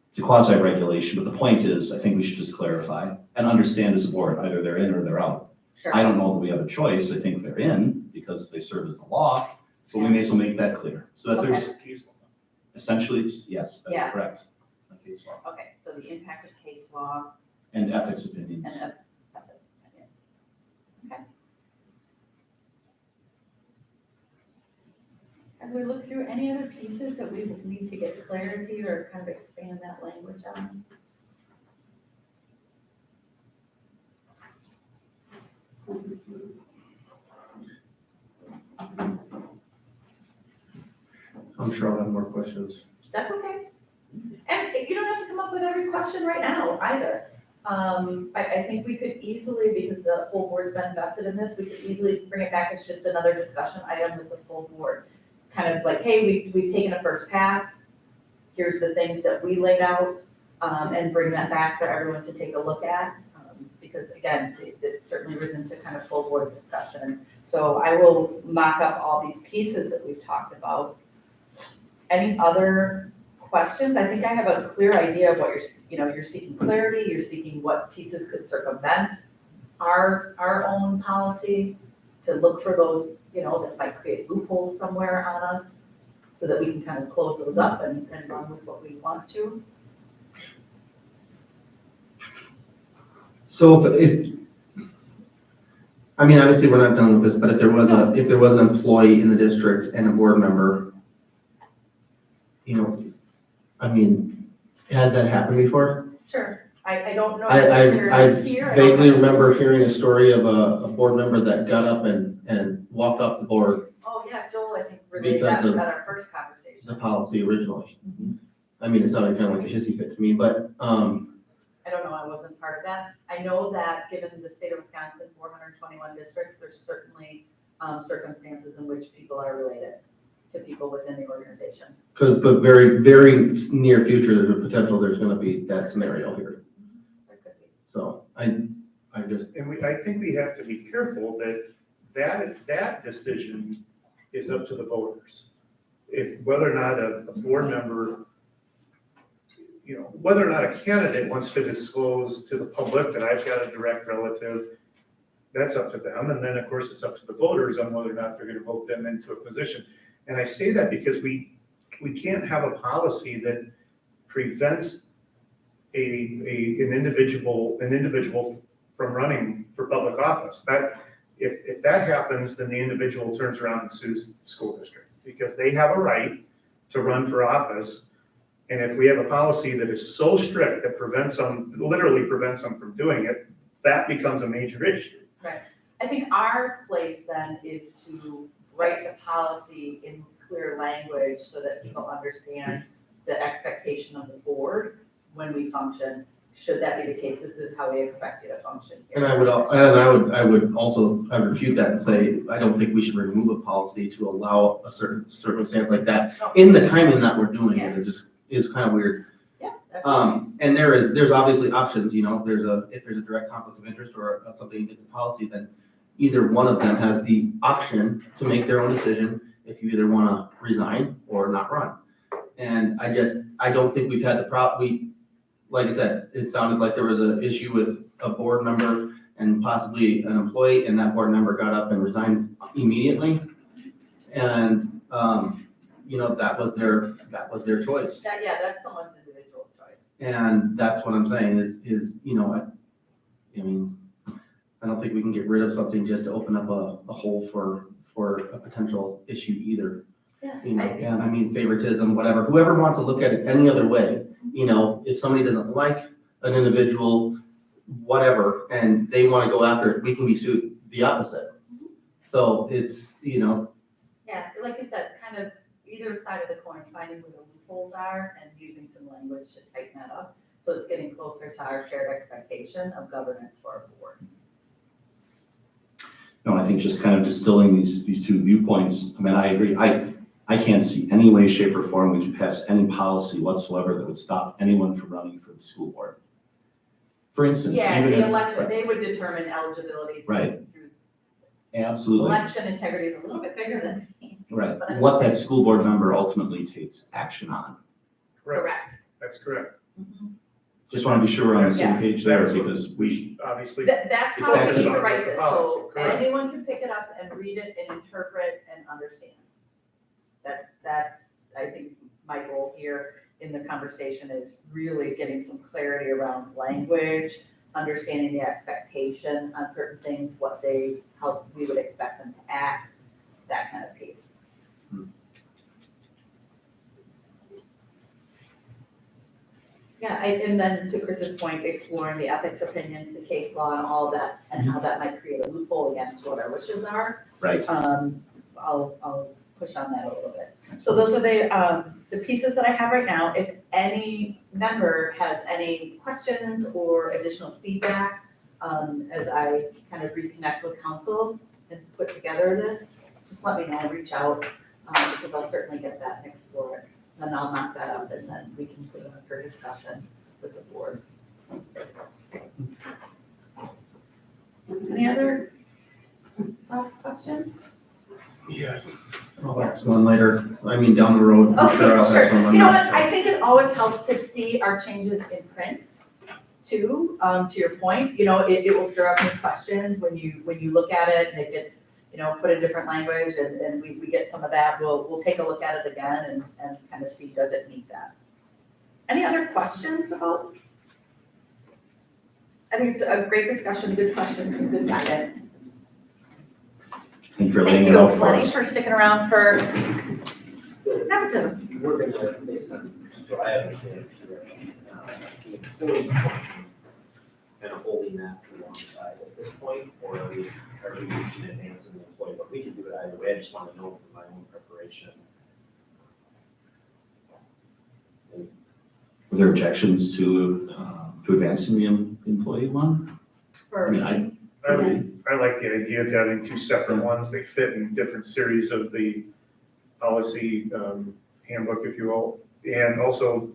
it's a quasi-regulation, but the point is, I think we should just clarify and understand as a board, either they're in or they're out. Sure. I don't know that we have a choice. I think they're in because they serve as the law. So we may as well make that clear. So that there's, essentially, it's, yes, that Yeah. is correct. A case law. Okay, so the impact of case law And ethics opinions. and ethics opinions. Okay. As we look through any other pieces that we need to get clarity or kind of expand that language on? I'm sure I'll have more questions. That's okay. And you don't have to come up with every question right now either. I think we could easily, because the full board's been invested in this, we could easily bring it back as just another discussion item with the full board. Kind of like, hey, we've taken a first pass. Here's the things that we laid out, and bring that back for everyone to take a look at. Because again, it certainly risen to kind of full board discussion. So I will mock up all these pieces that we've talked about. Any other questions? I think I have a clear idea of what you're seeking clarity, you're seeking what pieces could circumvent our own policy, to look for those, that might create loopholes somewhere on us, so that we can kind of close those up and run with what we want to. So if I mean, obviously, we're not done with this, but if there was an employee in the district and a board member, you know, I mean, has that happened before? Sure, I don't know I necessarily here. I don't vaguely have- remember hearing a story of a board member that got up and walked off the board, Oh, yeah, Joel, I think relayed Because that of at our first conversation. the policy originally. I mean, it sounded kind of like a hissy fit to me, but, I don't know, I wasn't part of that. I know that given the state of Wisconsin, 421 districts, there's certainly circumstances in which people are related to people within the organization. but very, very near future, there's a potential there's gonna be that scenario here. There could be. So I just, And I think we have to be careful that decision is up to the voters. If, whether or not a board member, you know, whether or not a candidate wants to disclose to the public that I've got a direct relative, that's up to them. And then, of course, it's up to the voters on whether or not they're gonna vote them into a position. And I say that because we can't have a policy that prevents an individual from running for public office. That, if that happens, then the individual turns around and sues the school district because they have a right to run for office. And if we have a policy that is so strict that literally prevents them from doing it, that becomes a major issue. Right. I think our place then is to write the policy in clear language so that people understand the expectation of the board when we function. Should that be the case, this is how we expect you to function. and I would also, I would refute that and say, I don't think we should remove a policy to allow a certain circumstance like that. No. In the timing that we're doing it is kind of weird. Yeah. Absolutely. And there's obviously options, you know, if there's a direct conflict of interest or something against the policy, then either one of them has the option to make their own decision if you either want to resign or not run. And I don't think we've had like I said, it sounded like there was an issue with a board member and possibly an employee, and that board member got up and resigned immediately. And, you know, that was their choice. That's someone's individual choice. And that's what I'm saying is, you know, I mean, I don't think we can get rid of something just to open up a hole for a potential issue either. Yeah. You know, I mean, favoritism, whatever, whoever wants to look at it any other way, you know, if somebody doesn't like an individual, whatever, and they want to go after it, we can be sued the opposite. So it's, you know, Yeah, like you said, kind of either side of the coin, finding where the loopholes are and using some language to tighten that up. So it's getting closer to our shared expectation of governance for our board. No, I think just kind of distilling these two viewpoints, I mean, I agree. I can't see any way, shape, or form we could pass any policy whatsoever that would stop anyone from running for the school board. For instance, Yeah, even the if. election, they would determine eligibility Right. through Absolutely, election integrity is a little bit bigger than me. right. What that school board member ultimately takes action on. Correct. That's correct. Mhm. Just want to be sure we're on the same Yeah. page there, That's what- because we, Obviously, That's It's how we back to need to the write this, so policy, correct. anyone can pick it up and read it and interpret and understand. That's, I think, my goal here in the conversation is really getting some clarity around language, understanding the expectation on certain things, how we would expect them to act, that kind of piece. Yeah, and then to Chris's point, exploring the ethics opinions, the case law and all that, and how that might create a loophole against what our wishes are. right. I'll push on that a little bit. So those are the pieces that I have right now. If any member has any questions or additional feedback, as I kind of reconnect with council and put together this, just let me know, reach out, because I'll certainly get that and explore it. Then I'll knock that up and then we can put it up for discussion with the board. Any other thoughts, questions? yeah, I'll ask one later, I mean, down the road, I'm sure I'll Okay, have sure. someone. You know what, I think it always helps to see our changes in print too, to your point, you know, it will stir up new questions when you look at it and it gets, you know, put in different language and we get some of that, we'll take a look at it again and kind of see, does it meet that? Any other questions about? I think it's a great discussion, good questions, and good guidance. Thank you for Thank laying it you, out for Lenny, us. for sticking around for, never to, We're gonna, based on, so I understand, the employee portion, kind of holding that to one side at this point, or are we reaching advance in the employee, but we can do it either way, I just want to know for my own preparation. Were there objections to advancing the employee one? I mean, I like the idea of having two separate ones. They fit in different series of the policy handbook, if you will. And also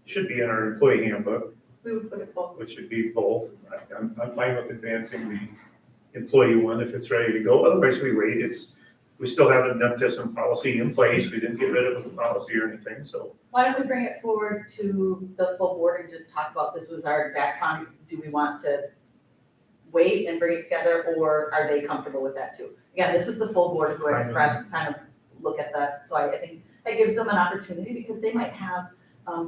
should be in our employee handbook, we would put it both. which should be both. I'm fine with advancing the employee one if it's ready to go. Otherwise, we wait. We still have a NEPTISM policy in place. We didn't get rid of the policy or anything, so. Why don't we bring it forward to the full board and just talk about, this was our exact con, do we want to wait and bring it together, or are they comfortable with that too? Again, this was the full board who expressed kind of look at that, so I think that gives them an opportunity, because they might have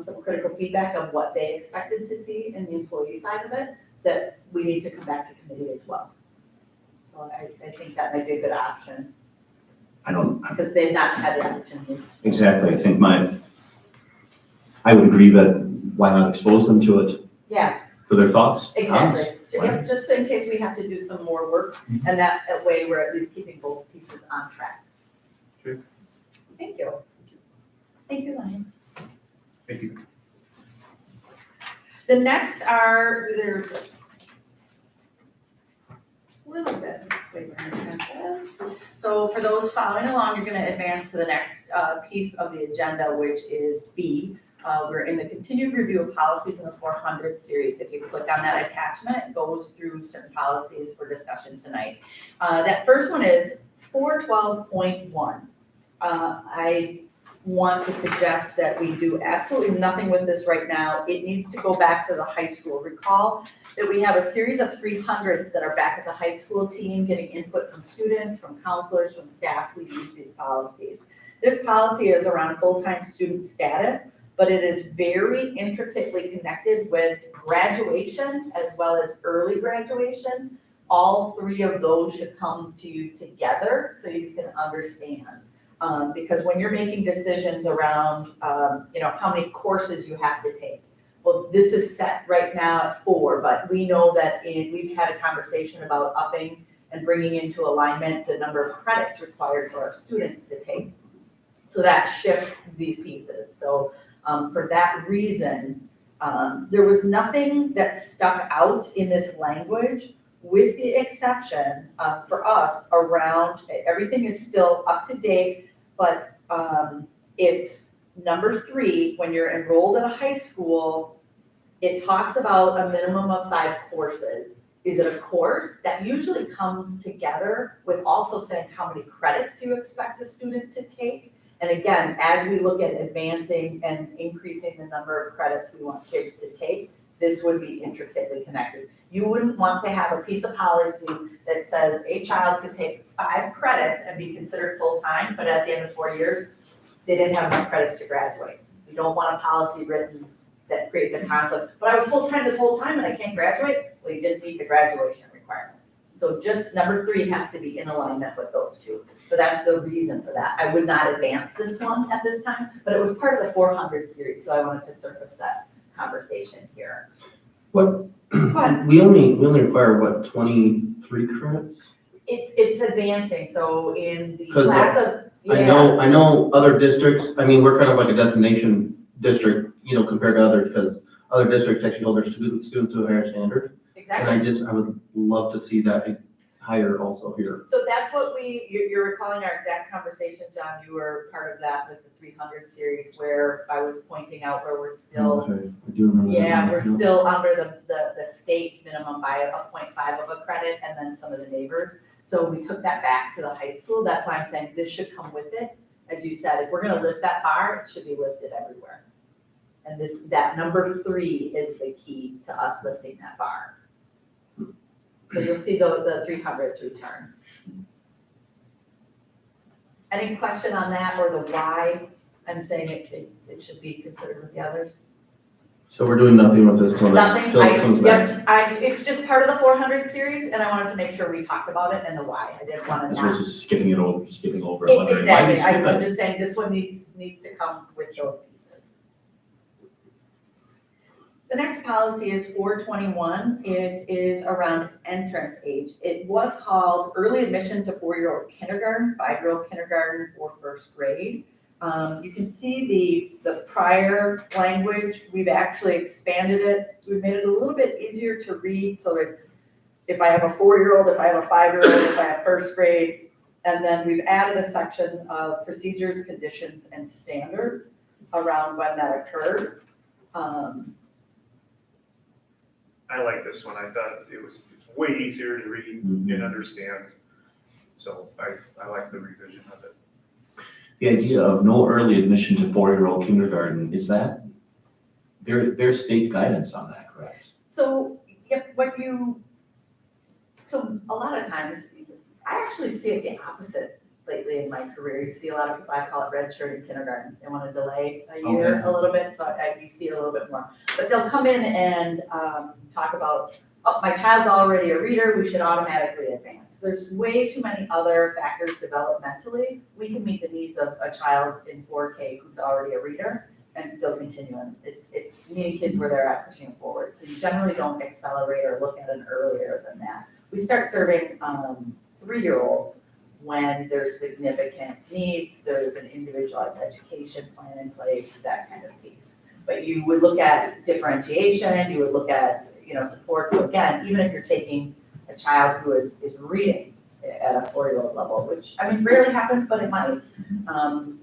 some critical feedback of what they expected to see in the employee side of it, that we need to come back to committee as well. So I think that might be a good option, because they've not had the opportunity. exactly, I think I would agree that why not expose them to it Yeah, for their thoughts? comments? exactly. Yeah, just in case we have to do some more work, and that way we're at least keeping both pieces on track. Sure. Thank you. Thank you, Lenny. Thank you. The next are, they're a little bit bigger and expensive. So for those following along, you're gonna advance to the next piece of the agenda, which is B. We're in the continued review of policies in the 400 series. If you click on that attachment, it goes through certain policies for discussion tonight. That first one is 412.1. I want to suggest that we do absolutely nothing with this right now. It needs to go back to the high school. Recall that we have a series of 300s that are back at the high school team, getting input from students, from counselors, from staff who use these policies. This policy is around full-time student status, but it is very intricately connected with graduation as well as early graduation. All three of those should come to you together so you can understand. Because when you're making decisions around, how many courses you have to take. Well, this is set right now at 4, but we know that we've had a conversation about upping and bringing into alignment the number of credits required for our students to take. So that shifts these pieces. So for that reason, there was nothing that stuck out in this language, with the exception for us around, everything is still up to date, but it's number 3, when you're enrolled in a high school, it talks about a minimum of 5 courses. Is it a course? That usually comes together with also saying how many credits you expect a student to take. And again, as we look at advancing and increasing the number of credits we want kids to take, this would be intricately connected. You wouldn't want to have a piece of policy that says a child could take 5 credits and be considered full-time, but at the end of 4 years, they didn't have enough credits to graduate. We don't want a policy written that creates a conflict. But I was full-time this whole time and I can't graduate? Well, you didn't meet the graduation requirements. So just number 3 has to be in alignment with those two. So that's the reason for that. I would not advance this one at this time, but it was part of the 400 series, so I wanted to surface that conversation here. What, Go ahead. we only require, what, 23 credits? It's advancing, so in the 'Cause, class of, I know other districts, I mean, we're kind of like a destination district, compared to others, because other districts actually hold their students to a higher standard. exactly. And I would love to see that higher also here. So that's what you're recalling our exact conversation, John, you were part of that with the 300 series where I was pointing out where we're still, Okay, I do remember that. yeah, we're still under the state minimum by a 0.5 of a credit and then some of the neighbors. So we took that back to the high school. That's why I'm saying this should come with it. As you said, if we're gonna lift that bar, it should be lifted everywhere. And that number 3 is the key to us lifting that bar. So you'll see the 300s return. Any question on that or the why I'm saying it should be considered with the others? So we're doing nothing with this till next, Nothing, till it comes back. it's just part of the 400 series, and I wanted to make sure we talked about it and the why. I didn't want As to opposed not. to skipping over, and wondering why we Exactly, skipped I'm it. just saying this one needs to come with those pieces. The next policy is 421. It is around entrance age. It was called early admission to 4-year-old kindergarten, 5-year-old kindergarten, or first grade. You can see the prior language, we've actually expanded it. We've made it a little bit easier to read, so it's, if I have a 4-year-old, if I have a 5-year-old, if I have first grade, and then we've added a section of procedures, conditions, and standards around when that occurs. I like this one. I thought it's way easier to read and understand. So I like the revision of it. The idea of no early admission to 4-year-old kindergarten, is that, there's state guidance on that, correct? So, so a lot of times, I actually see it the opposite lately in my career. You see a lot of people, I call it red shirt in kindergarten. They want to delay a year a little bit, so you see it a little bit more. But they'll come in and talk about, oh, my child's already a reader, we should automatically advance. There's way too many other factors developmentally. We can meet the needs of a child in 4K who's already a reader and still continue. It's meeting kids where they're at, pushing it forward. So you generally don't accelerate or look at it earlier than that. We start serving 3-year-olds when there's significant needs, there's an individualized education plan in place, that kind of piece. But you would look at differentiation, you would look at, support. So again, even if you're taking a child who is reading at a 4-year-old level, which, rarely happens, but it might,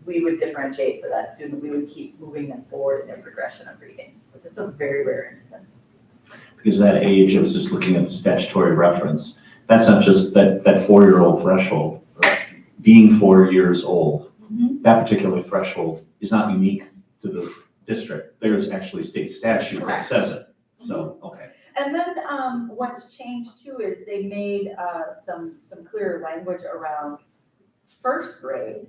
we would differentiate for that student. We would keep moving them forward in their progression of reading. But it's a very rare instance. Because at that age, I was just looking at the statutory reference. That's not just that 4-year-old threshold. Being 4 years old, that particular threshold is not unique to the district. There's actually state statute that says it. So, okay. And then what's changed too is they made some clearer language around first grade.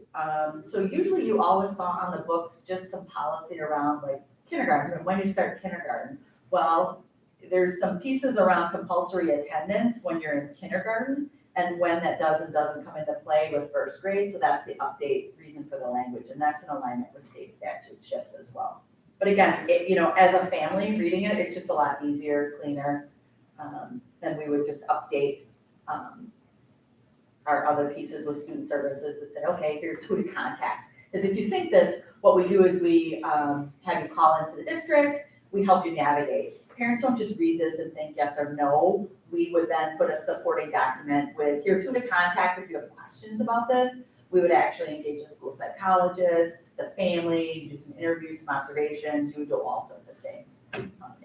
So usually you always saw on the books just some policy around like kindergarten and when you start kindergarten. Well, there's some pieces around compulsory attendance when you're in kindergarten and when that does and doesn't come into play with first grade. So that's the update reason for the language, and that's in alignment with state statute shifts as well. But again, as a family reading it, it's just a lot easier, cleaner, than we would just update our other pieces with student services and say, okay, here's who to contact. Because if you think this, what we do is we have you call into the district, we help you navigate. Parents don't just read this and think yes or no. We would then put a supporting document with, here's who to contact if you have questions about this. We would actually engage a school psychologist, the family, do some interviews, some observations, you would do all sorts of things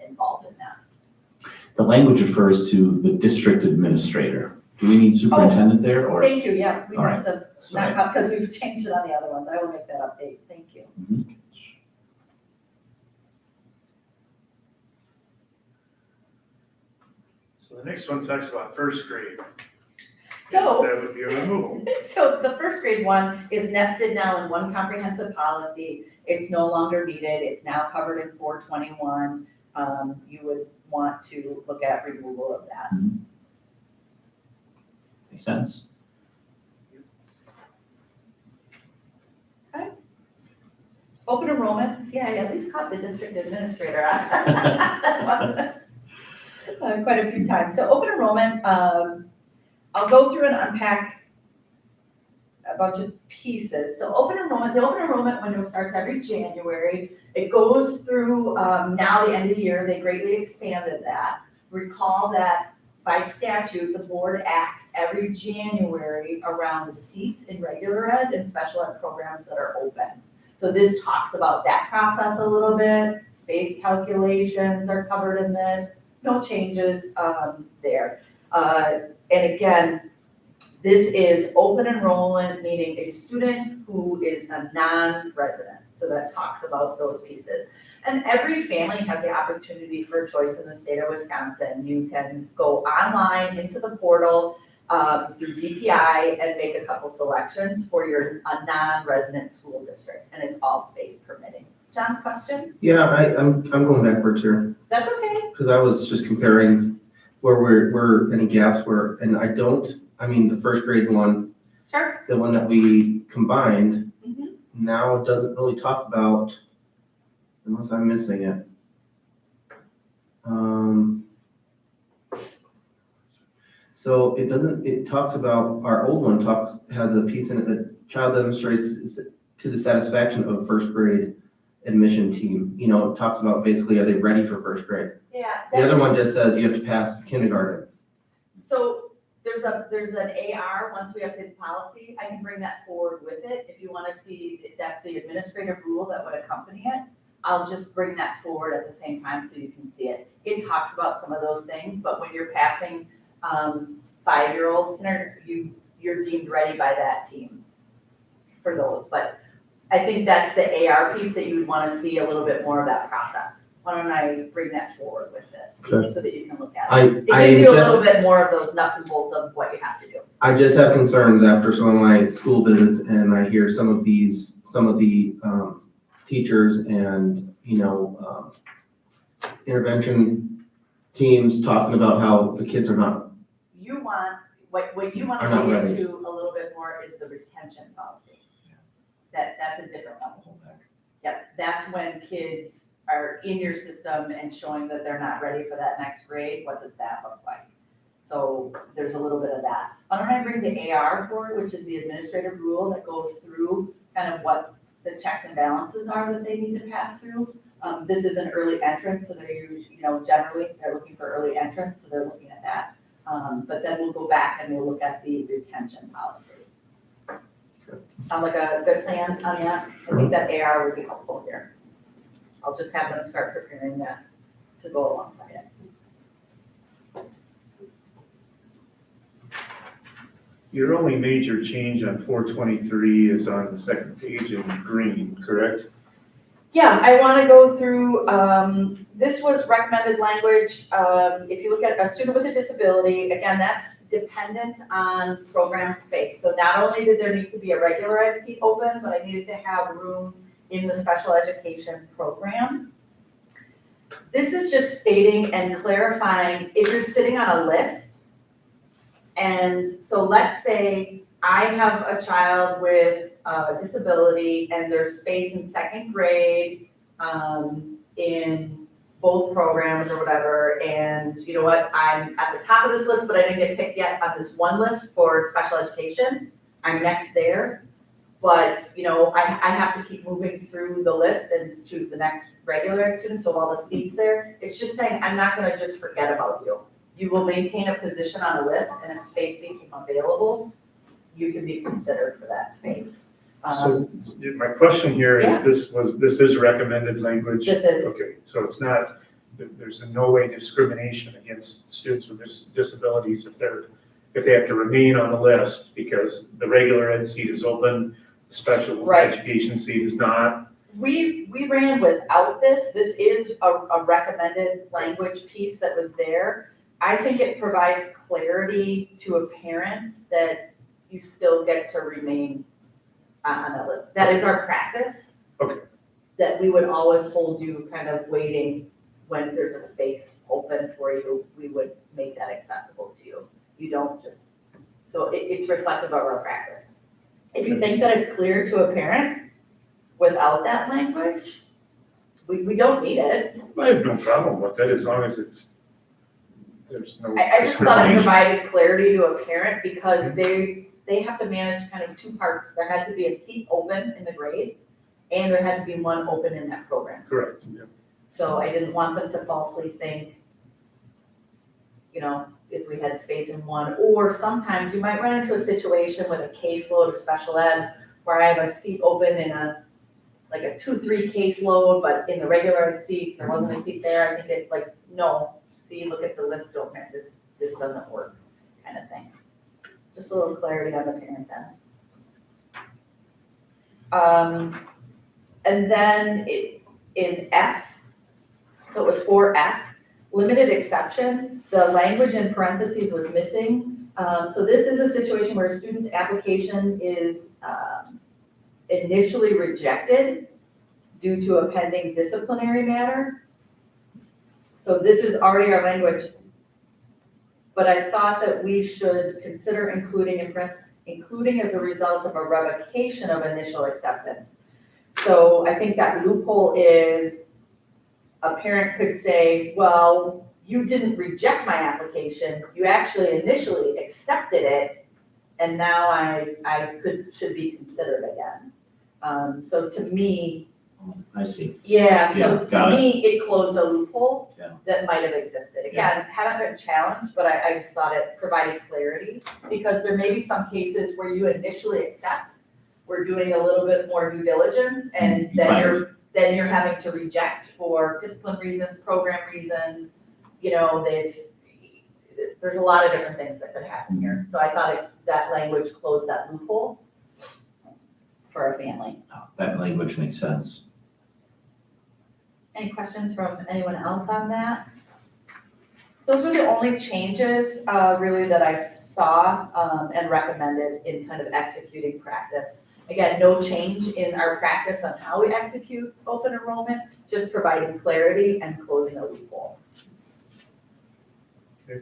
involved in that. The language refers to the district administrator. Do we need superintendent there or? Thank you, yeah, we All right. must have, not because we've changed it on the other ones. I will make that update, thank you. Mhm. So the next one talks about first grade. So. That would be a removal. So the first grade one is nested now in one comprehensive policy. It's no longer needed. It's now covered in 421. You would want to look at removal of that. Makes sense. Open enrollment, see, I at least caught the district administrator. Quite a few times. So open enrollment, I'll go through and unpack a bunch of pieces. So the open enrollment window starts every January. It goes through now the end of the year. They greatly expanded that. Recall that by statute, the board acts every January around the seats in regular ed and special ed programs that are open. So this talks about that process a little bit. Space calculations are covered in this. No changes there. And again, this is open enrollment, meaning a student who is a non-resident. So that talks about those pieces. And every family has the opportunity for choice in the state of Wisconsin. You can go online into the portal through DPI and make a couple selections for a non-resident school district, and it's all space permitting. John, question? Yeah, I'm going backwards here, That's okay. because I was just comparing where we're any gaps where, and I mean, the first grade one, Sure. the one that we combined, Mhm. now doesn't really talk about, unless I'm missing it. So it talks about, our old one has a piece in it that child demonstrates to the satisfaction of first grade admission team. You know, it talks about basically, are they ready for first grade? Yeah. The other one just says you have to pass kindergarten. So there's an AR, once we update the policy, I can bring that forward with it. If you want to see if that's the administrative rule that would accompany it, I'll just bring that forward at the same time so you can see it. It talks about some of those things, but when you're passing 5-year-old, you're deemed ready by that team for those. But I think that's the AR piece that you would want to see a little bit more of that process. Why don't I bring that forward with this, Okay. so that you can look at it? I It gives you a little bit more of those nuts and bolts of what you have to do. I just have concerns after some of my school visits, and I hear some of the teachers and, intervention teams talking about how the kids are not. You want, what you want Are to not dig ready. into a little bit more is the retention policy. That's a different one. Yep, that's when kids are in your system and showing that they're not ready for that next grade. What does that look like? So there's a little bit of that. Why don't I bring the AR forward, which is the administrative rule that goes through kind of what the checks and balances are that they need to pass through. This is an early entrance, so they're usually, generally they're looking for early entrance, so they're looking at that. But then we'll go back and we'll look at the retention policy. Sound like a good plan on that? I think that AR would be helpful here. I'll just have them start preparing that to go alongside it. Your only major change on 423 is on the second page in green, correct? Yeah, I want to go through, this was recommended language. If you look at a student with a disability, again, that's dependent on program space. So not only did there need to be a regular ed seat open, but I needed to have room in the special education program. This is just stating and clarifying if you're sitting on a list. And so let's say I have a child with a disability and there's space in second grade in both programs or whatever. And you know what, I'm at the top of this list, but I didn't get picked yet on this one list for special education. I'm next there. But, I have to keep moving through the list and choose the next regular ed student. So while the seat's there, it's just saying, I'm not gonna just forget about you. You will maintain a position on a list, and if space became available, you can be considered for that space. So my question here is, Yeah. this is recommended language? This is. Okay, so it's not, there's in no way discrimination against students with disabilities if they have to remain on the list because the regular ed seat is open, the special Right. education seat is not. We ran without this. This is a recommended language piece that was there. I think it provides clarity to a parent that you still get to remain on that list. That is our practice. Okay. That we would always hold you kind of waiting when there's a space open for you. We would make that accessible to you. You don't just, so it's reflective of our practice. If you think that it's clear to a parent without that language, we don't need it. I have no problem with it as long as there's no I just thought it discrimination. provided clarity to a parent because they have to manage kind of two parts. There had to be a seat open in the grade and there had to be one open in that program. Correct, yeah. So I didn't want them to falsely think, if we had space in one, or sometimes you might run into a situation with a caseload of special ed where I have a seat open in a 2-3 caseload, but in the regular ed seats, there wasn't a seat there. I think it's no, see, look at the list open, this doesn't work, kind of thing. Just a little clarity on the parent then. And then in F, so it was 4F, limited exception, the language in parentheses was missing. So this is a situation where a student's application is initially rejected due to a pending disciplinary matter. So this is already our language. But I thought that we should consider including as a result of a revocation of initial acceptance. So I think that loophole is a parent could say, well, you didn't reject my application, you actually initially accepted it, and now I should be considered again. So to me, I see. yeah, so Yeah, to got it. me, it closed a loophole Yeah. that might have existed. Again, haven't been challenged, but I just thought it provided clarity, because there may be some cases where you initially accept, we're doing a little bit more due diligence, and You find then you're having to reject for discipline reasons, program reasons, you know, there's a lot of different things that could happen here. So I thought that language closed that loophole for a family. That language makes sense. Any questions from anyone else on that? Those were the only changes, really, that I saw, and recommended in kind of executing practice. Again, no change in our practice on how we execute open enrollment, just providing clarity and closing a loophole. Okay.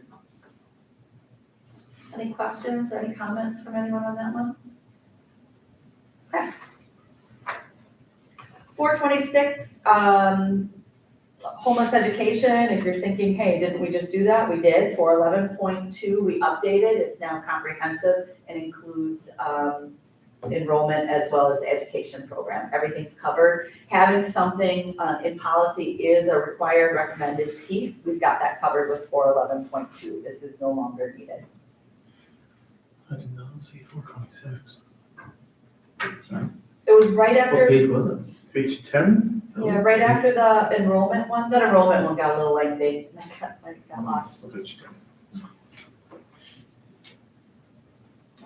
Any questions or any comments from anyone on that one? Okay. 426, homeless education, if you're thinking, hey, didn't we just do that? We did. 411.2, we updated, it's now comprehensive and includes enrollment as well as the education program. Everything's covered. Having something in policy is a required recommended piece. We've got that covered with 411.2. This is no longer needed. I did not see 426. It was right What after, page was it? Page 10? yeah, right after the enrollment one. That enrollment one got a little lengthy. I got lost.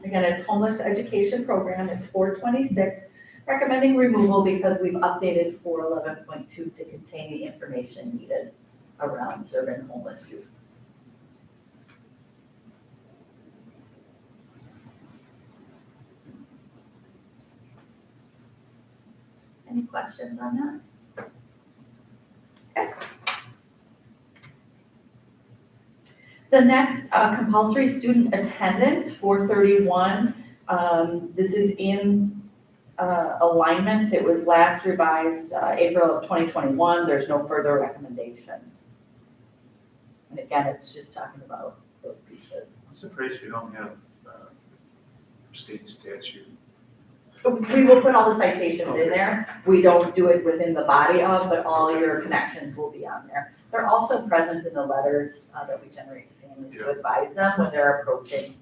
Again, it's homeless education program, it's 426, recommending removal because we've updated 411.2 to contain the information needed around serving homeless youth. Any questions on that? Okay. The next, compulsory student attendance, 431. This is in alignment. It was last revised April of 2021. There's no further recommendations. And again, it's just talking about those pieces. I'm surprised we don't have state statute. We will put all the citations in there. We don't do it within the body of, but all your connections will be on there. They're also present in the letters that we generate to families to advise them when they're approaching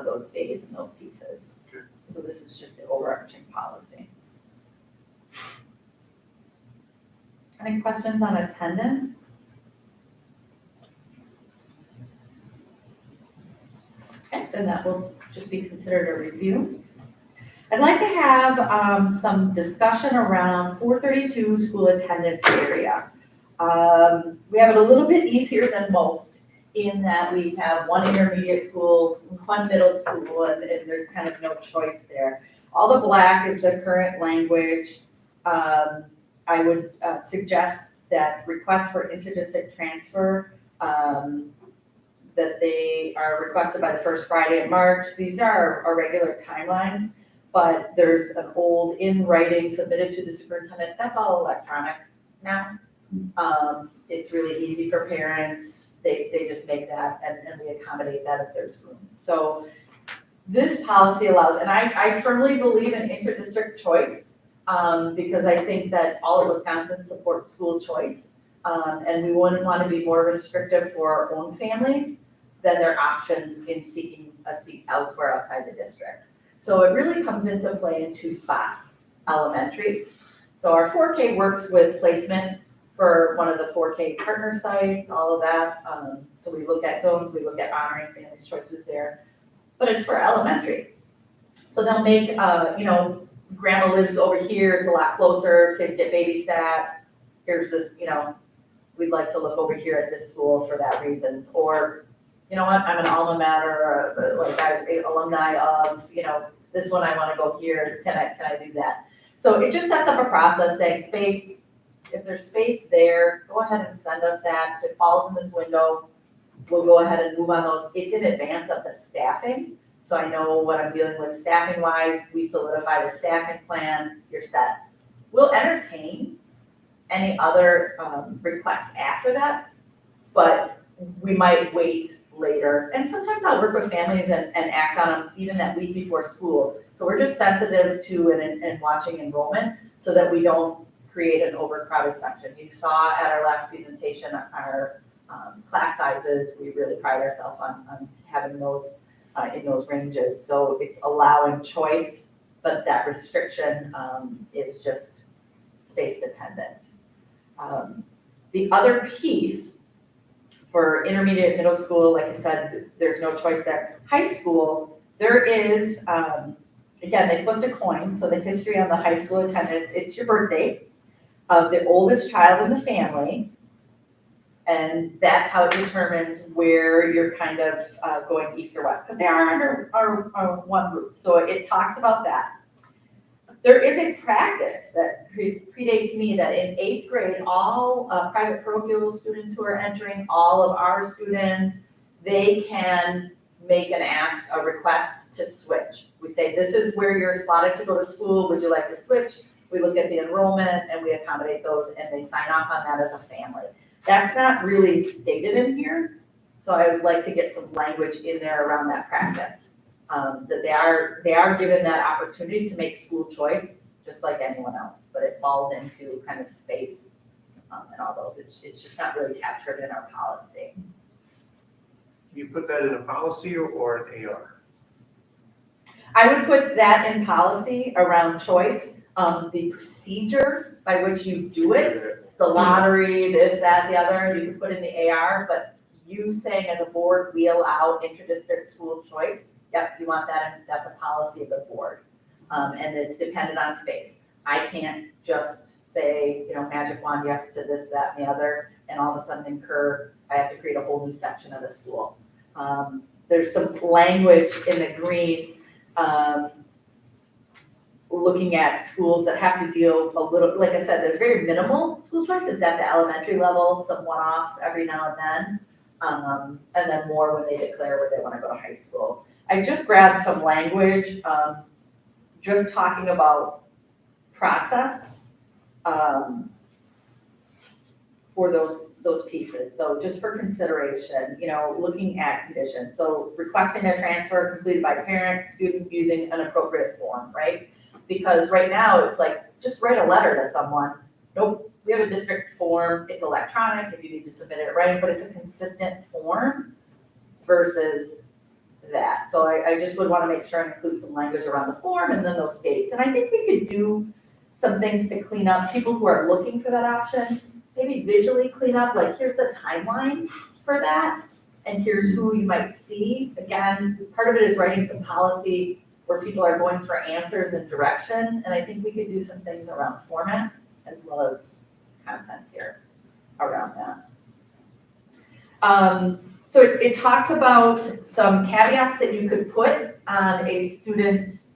those days and those pieces. Okay. So this is just the overarching policy. Any questions on attendance? Okay, then that will just be considered a review. I'd like to have some discussion around 432 school attendance area. We have it a little bit easier than most in that we have one intermediate school, one middle school, and there's kind of no choice there. All the black is the current language. I would suggest that requests for interdistrict transfer, that they are requested by the first Friday in March. These are our regular timelines, but there's an old in writing submitted to the superintendent. That's all electronic now. It's really easy for parents. They just make that and we accommodate that if there's room. So this policy allows, and I firmly believe in inter-district choice because I think that all of Wisconsin supports school choice. And we wouldn't want to be more restrictive for our own families than their options in seeking a seat elsewhere outside the district. So it really comes into play in two spots, elementary. So our 4K works with placement for one of the 4K partner sites, all of that. So we look at zones, we look at honoring families' choices there, but it's for elementary. So they'll make, grandma lives over here, it's a lot closer, kids get babysat. Here's this, we'd like to look over here at this school for that reasons. Or, you know what, I'm an alma mater, like I'm an alumni of, this one I want to go here, can I do that? So it just sets up a process saying space, if there's space there, go ahead and send us that. If it falls in this window, we'll go ahead and move on those. It's in advance of the staffing. So I know what I'm dealing with staffing wise, we solidify the staffing plan, you're set. We'll entertain any other requests after that, but we might wait later. And sometimes I'll work with families and act on them even that week before school. So we're just sensitive to and watching enrollment so that we don't create an overcrowded section. You saw at our last presentation, our class sizes, we really pride ourselves on having those in those ranges. So it's allowing choice, but that restriction is just space dependent. The other piece for intermediate, middle school, like I said, there's no choice there. High school, there is, again, they flipped a coin, so the history on the high school attendance, it's your birthday of the oldest child in the family, and that's how it determines where you're kind of going east or west, because they are under our one roof. So it talks about that. There is a practice that predates me that in 8th grade, all private parochial students who are entering, all of our students, they can make an ask, a request to switch. We say, this is where you're slotted to go to school. Would you like to switch? We look at the enrollment and we accommodate those, and they sign off on that as a family. That's not really stated in here, so I would like to get some language in there around that practice. That they are given that opportunity to make school choice, just like anyone else, but it falls into kind of space and all those. It's just not really captured in our policy. You put that in a policy or an AR? I would put that in policy around choice, the procedure by which you do it, the lottery, this, that, the other, you can put in the AR, but you saying as a board, we allow inter-district school choice. Yep, you want that, and that's a policy of the board. And it's dependent on space. I can't just say, magic wand, yes to this, that, and the other, and all of a sudden incur, I have to create a whole new section of the school. There's some language in the green, looking at schools that have to deal a little, like I said, there's very minimal school choice. It's at the elementary level, some one-offs every now and then more when they declare where they want to go to high school. I just grabbed some language, just talking about process for those pieces. So just for consideration, looking at conditions. So requesting a transfer completed by parent, student using an appropriate form, right? Because right now it's like, just write a letter to someone. Nope, we have a district form. It's electronic if you need to submit it, right? But it's a consistent form versus that. So I just would want to make sure and include some language around the form and then those dates. And I think we could do some things to clean up people who are looking for that option, maybe visually clean up, like here's the timeline for that, and here's who you might see. Again, part of it is writing some policy where people are going for answers and direction, and I think we could do some things around format as well as content here around that. So it talks about some caveats that you could put on a student's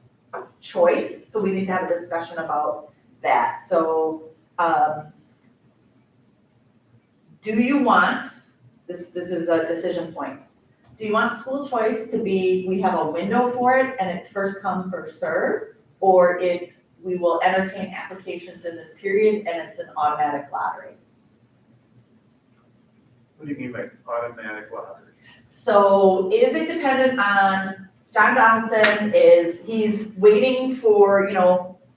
choice. So we need to have a discussion about that. So do you want, this is a decision point, do you want school choice to be, we have a window for it and it's first come, first serve, or it's, we will entertain applications in this period and it's an automatic lottery? What do you mean by automatic lottery? So is it dependent on, John Donaldson he's waiting for,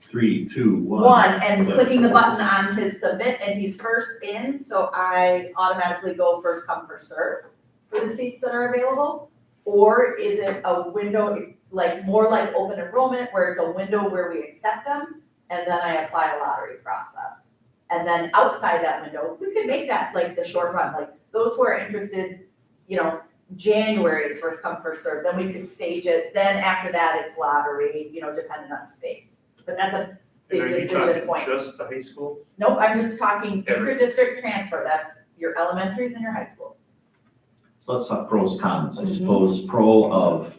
3, 2, 1. one and clicking the button on his submit and he's first in, so I automatically go first come, first serve for the seats that are available? Or is it a window, like more like open enrollment, where it's a window where we accept them and then I apply a lottery process? And then outside that window, we could make that like the short run, like those who are interested, January it's first come, first serve, then we could stage it, then after that it's lottery, depending on space. But that's a big decision point. Just the high school? Nope, I'm just talking inter-district transfer, that's your elementaries and your high schools. So let's talk pros, cons. I suppose pro of,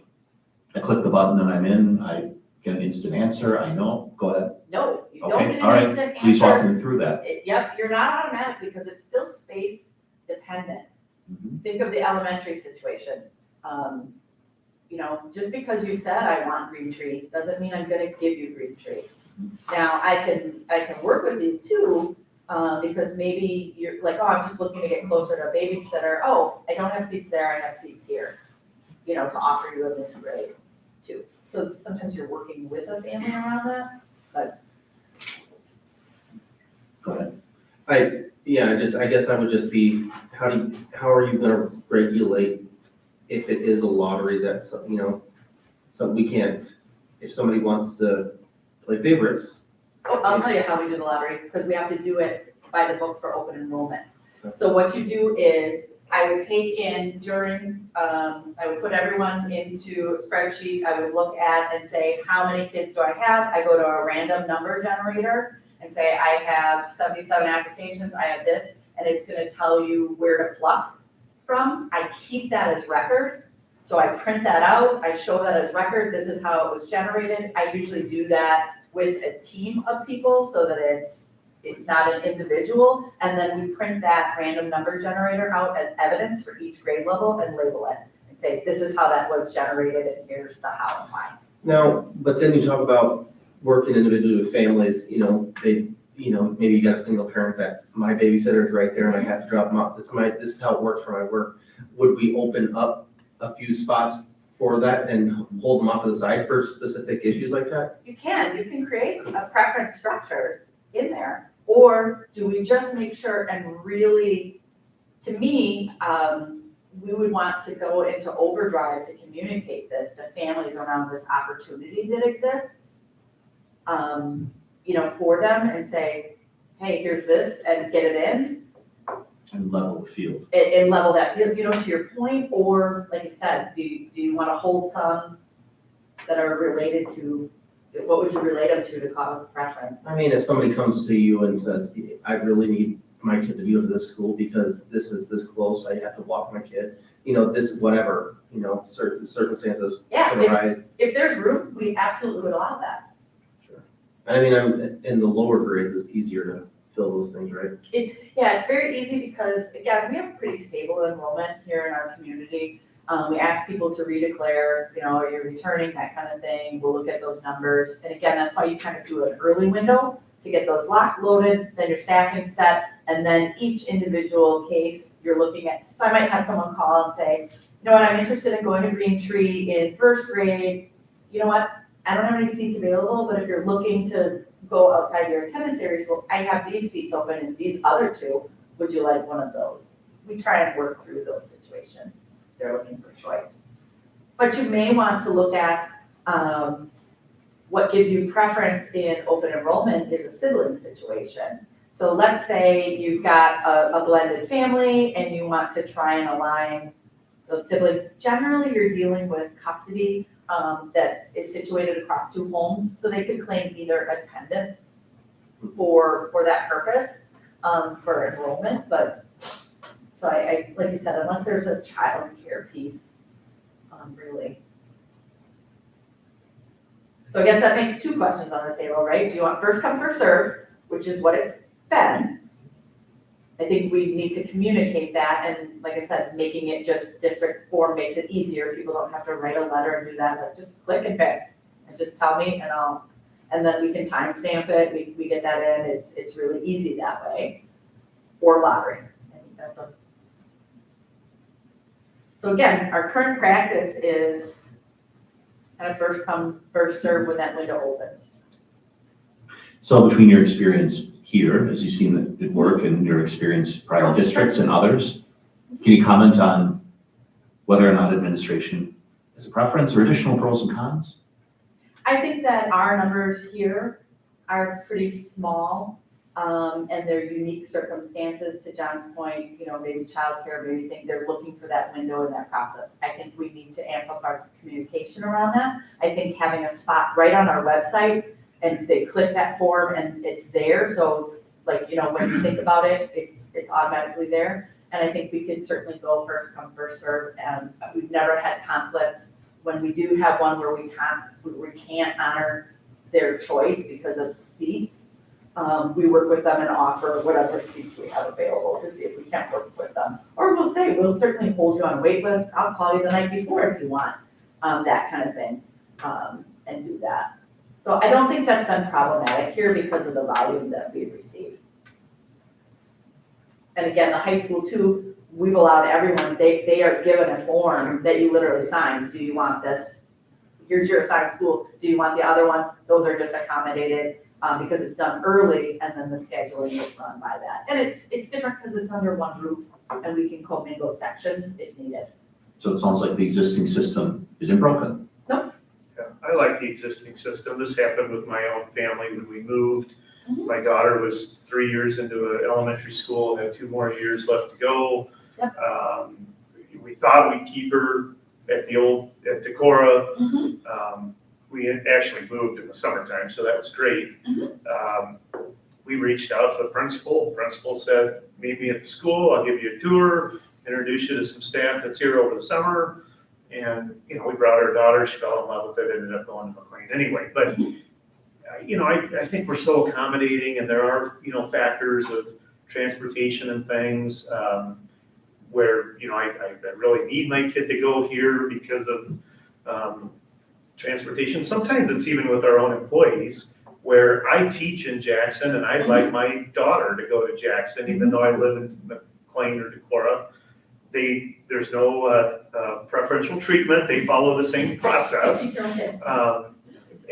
I click the button and I'm in, I get an instant answer, I know, go ahead. No, you don't Okay, get all an right. instant Please walk answer. me through that. Yep, you're not automatic because it's still space dependent. Mhm. Think of the elementary situation. You know, just because you said I want Green Tree, doesn't mean I'm gonna give you Green Tree. Now, I can work with you too, because maybe you're like, oh, I'm just looking to get closer to a babysitter. Oh, I don't have seats there, I have seats here, you know, to offer you in this grade too. So sometimes you're working with a family around that, but Yeah, I guess I would just be, how are you gonna regulate if it is a lottery that's, you know, so we can't, if somebody wants to play favorites. oh, I'll tell you how we do the lottery, because we have to do it by the book for open enrollment. So what you do is, I would take in during, I would put everyone into a spreadsheet, I would look at and say, how many kids do I have? I go to a random number generator and say, I have 77 applications, I have this, and it's gonna tell you where to pluck from. I keep that as record, so I print that out, I show that as record, this is how it was generated. I usually do that with a team of people so that it's not an individual, and then we print that random number generator out as evidence for each grade level and label it and say, this is how that was generated and here's the how and why. Now, but then you talk about working individually with families, you know, maybe you got a single parent that my babysitter is right there and I have to drop them off. This is how it works for my work. Would we open up a few spots for that and hold them off to the side for specific issues like that? You can create preference structures in there, or do we just make sure and really, to me, we would want to go into overdrive to communicate this to families around this opportunity that exists, you know, for them and say, hey, here's this, and get it in. And level the field. And level that, you know, to your point, or like I said, do you want to hold some that are related to, what would you relate them to cause preference? I mean, if somebody comes to you and says, I really need my kid to be able to this school because this is this close, I have to walk my kid, you know, this, whatever, you know, certain circumstances Yeah, can arise. if there's room, we absolutely would allow that. I mean, in the lower grades, it's easier to fill those things, right? It's very easy because, again, we have pretty stable enrollment here in our community. We ask people to redeclare, you know, are you returning, that kind of thing. We'll look at those numbers. And again, that's why you kind of do an early window to get those locked, loaded, then your staffing set, and then each individual case you're looking at. So I might have someone call and say, you know what, I'm interested in going to Green Tree in first grade. You know what, I don't have any seats available, but if you're looking to go outside your attendance area school, I have these seats open and these other two, would you like one of those? We try and work through those situations. They're looking for choice. But you may want to look at, what gives you preference in open enrollment is a sibling situation. So let's say you've got a blended family and you want to try and align those siblings. Generally, you're dealing with custody that is situated across two homes, so they could claim either attendance for that purpose, for enrollment, but, so I, like I said, unless there's a child care piece, really. So I guess that makes two questions on the table, right? Do you want first come, first serve, which is what it's been? I think we need to communicate that, and like I said, making it just district form makes it easier. People don't have to write a letter and do that, but just click and pick, and just tell me, and then we can timestamp it, we get that in, it's really easy that way. Or lottery, I think that's a. So again, our current practice is kind of first come, first serve when that window opens. So between your experience here, as you've seen it work, and your experience prior districts and others, can you comment on whether or not administration is a preference or additional pros and cons? I think that our numbers here are pretty small, and they're unique circumstances. To John's point, you know, maybe childcare, maybe think they're looking for that window in that process. I think we need to amp up our communication around that. I think having a spot right on our website, and they click that form and it's there, so like, you know, when you think about it, it's automatically there. And I think we could certainly go first come, first serve, and we've never had conflicts. When we do have one where we can't honor their choice because of seats, we work with them and offer whatever seats we have available to see if we can't work with them. Or we'll say, we'll certainly hold you on a wait list, I'll call you the night before if you want, that kind of thing, and do that. So I don't think that's been problematic here because of the volume that we've received. And again, the high school too, we've allowed everyone, they are given a form that you literally sign. Do you want this? Here's your assigned school. Do you want the other one? Those are just accommodated because it's done early and then the scheduling is run by that. And it's different because it's under one roof and we can commingle sections if needed. So it sounds like the existing system isn't broken. Yeah, I like the existing system. This happened with my own family when we moved. Mhm. My daughter was 3 years into an elementary school, had 2 more years left to go. Yep. We thought we'd keep her at Decorah. We had actually moved in the summertime, so that was great. We reached out to the principal. The principal said, meet me at the school, I'll give you a tour, introduce you to some staff that's here over the summer. And, you know, we brought our daughter, she fell in love with it, ended up going to McLean anyway. But, you know, I think we're so accommodating and there are, you know, factors of transportation and things where, you know, I really need my kid to go here because of transportation. Sometimes it's even with our own employees where I teach in Jackson and I'd like my daughter to go to Jackson, even though I live in McLean or Decorah. There's no preferential treatment. They follow the same process.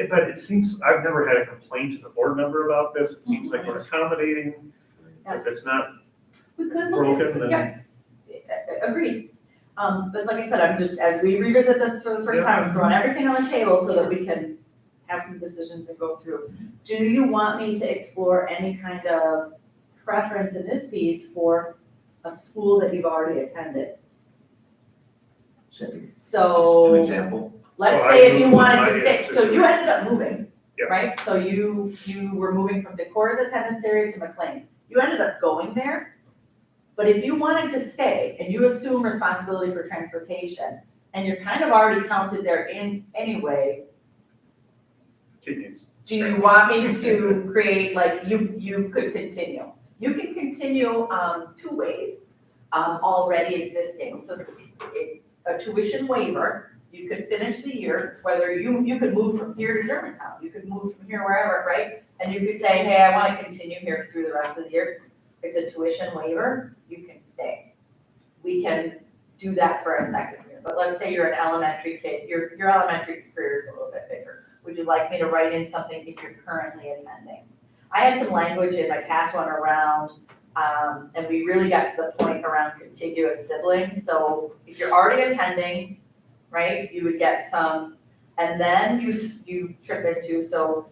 But it seems, I've never had a complaint as a board member about this. It seems like we're accommodating. If it's not We could look broken, at, then. yeah, agreed. But like I said, I'm just, as we revisit this for the first time, I'm throwing everything on the table so that we can have some decisions and go through. Do you want me to explore any kind of preference in this piece for a school that you've already attended? An So, example? let's So say I if you moved wanted my to stay, so you ended up moving, Yeah. right? So you were moving from Decorah's attendance area to McLean's. You ended up going there, but if you wanted to stay and you assume responsibility for transportation and you're kind of already counted there in anyway, do you want me to create, like, you could continue? You can continue 2 ways already existing. So a tuition waiver, you could finish the year, whether you could move from here to Germantown, you could move from here wherever, right? And you could say, hey, I want to continue here through the rest of the year. It's a tuition waiver, you can stay. We can do that for a second year. But let's say you're an elementary kid, your elementary career is a little bit bigger. Would you like me to write in something if you're currently attending? I had some language in my past one around, and we really got to the point around contiguous siblings. So if you're already attending, right, you would get some, and then you trip into, so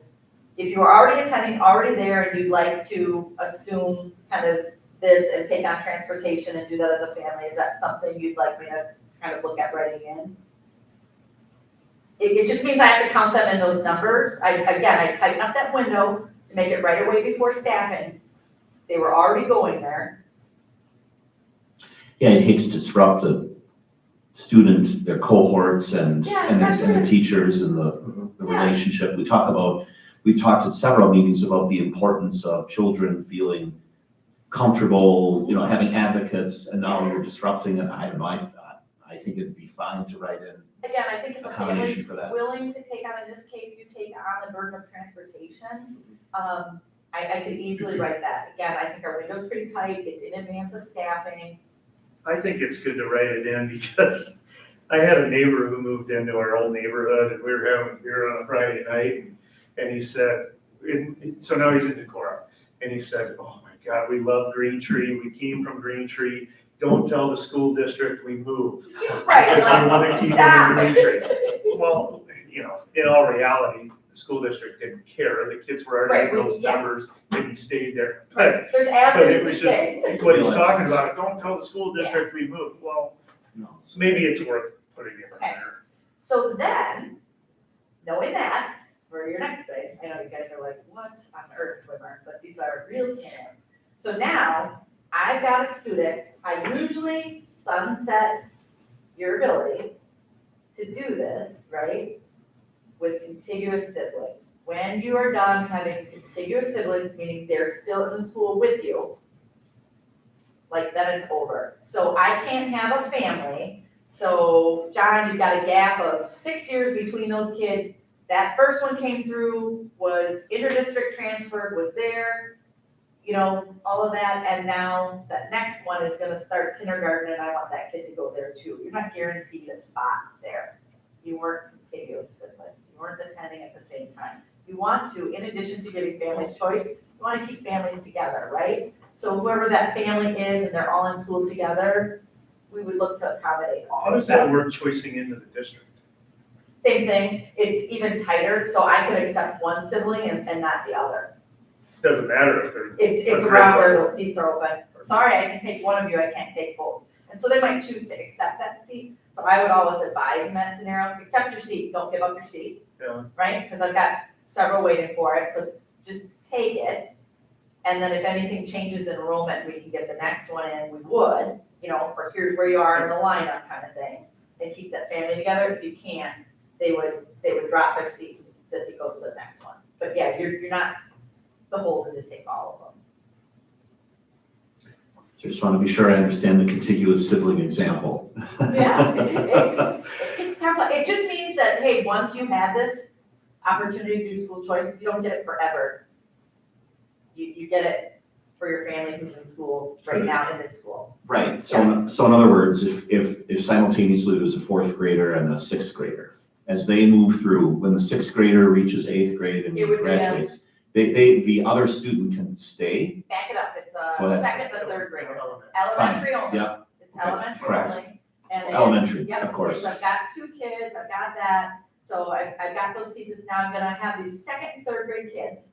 if you are already attending, already there, and you'd like to assume kind of this and take on transportation and do that as a family, is that something you'd like me to kind of look at writing in? It just means I have to count them in those numbers. I tighten up that window to make it right away before staffing. They were already going there. Yeah, I'd hate to disrupt the students, their cohorts and the teachers and the Yeah. relationship. We've talked at several meetings about the importance of children feeling comfortable, you know, having advocates, and now you're disrupting it. I don't know, I think it'd be fine to write in Again, I think if a accommodation family's for that. willing to take on, in this case, you take on the burden of transportation, I could easily write that. Again, I think our window's pretty tight, it's in advance of staffing. I think it's good to write it in because I had a neighbor who moved into our old neighborhood and we were having beer on a Friday night. And he said, so now he's in Decorah. And he said, oh my God, we love Green Tree. We came from Green Tree. Don't tell the school district we moved. Right, Because we want to like, keep them stop. in Green Tree. Well, you know, in all reality, the school district didn't care. The kids were already in Right, those yeah. numbers and he stayed there. But There's it avenues to was just, stay. what he's talking about, don't tell the school district we moved. Well, No. maybe it's worth putting it in Okay. there. So then, knowing that, for your next thing, I know you guys are like, what on earth, Whitmer, but these are real scenarios. So now, I've got a student, I usually sunset your ability to do this, right, with contiguous siblings. when you are done having contiguous siblings, meaning they're still in the school with you, like then it's over. So I can't have a family. So John, you've got a gap of 6 years between those kids. That first one came through, was interdistrict transferred, was there, you know, all of that. And now that next one is gonna start kindergarten and I want that kid to go there too. You're not guaranteed a spot there. You weren't contiguous siblings. You weren't attending at the same time. You want to, in addition to giving families choice, you wanna keep families together, right? So whoever that family is and they're all in school together, we would look to accommodate all How of does that them. work choicing into the district? Same thing, it's even tighter, so I could accept one sibling and not the other. Doesn't matter if they're. It's around where those seats are open. Sorry, I can take one of you, I can't take both. And so they might choose to accept that seat. So I would always advise in that scenario, accept your seat, don't give up your seat. Yeah. Right? Because I've got several waiting for it, so just take it. And then if anything changes in enrollment, we can get the next one in, we would, you know, or here's where you are in the lineup kind of thing. And keep that family together. If you can, they would drop their seat that it goes to the next one. But yeah, you're not beholden to take all of them. So I just want to be sure I understand the contiguous sibling example. Yeah, it's complex. It just means that, hey, once you have this opportunity to do school choice, you don't get it forever. You get it for your family who's in school right now in this school. Right, so in other words, if simultaneously there's a fourth grader and a sixth grader, as they move through, when the sixth grader reaches eighth grade and It would be, graduates, the other student can stay. Back it up, it's Go ahead. second to third grade. Elementary only. Yep. It's elementary correct. only. And it's- Elementary, yep, of course. it's, I've got 2 kids, I've got that, so I've got those pieces. Now I'm gonna have these second and third grade kids,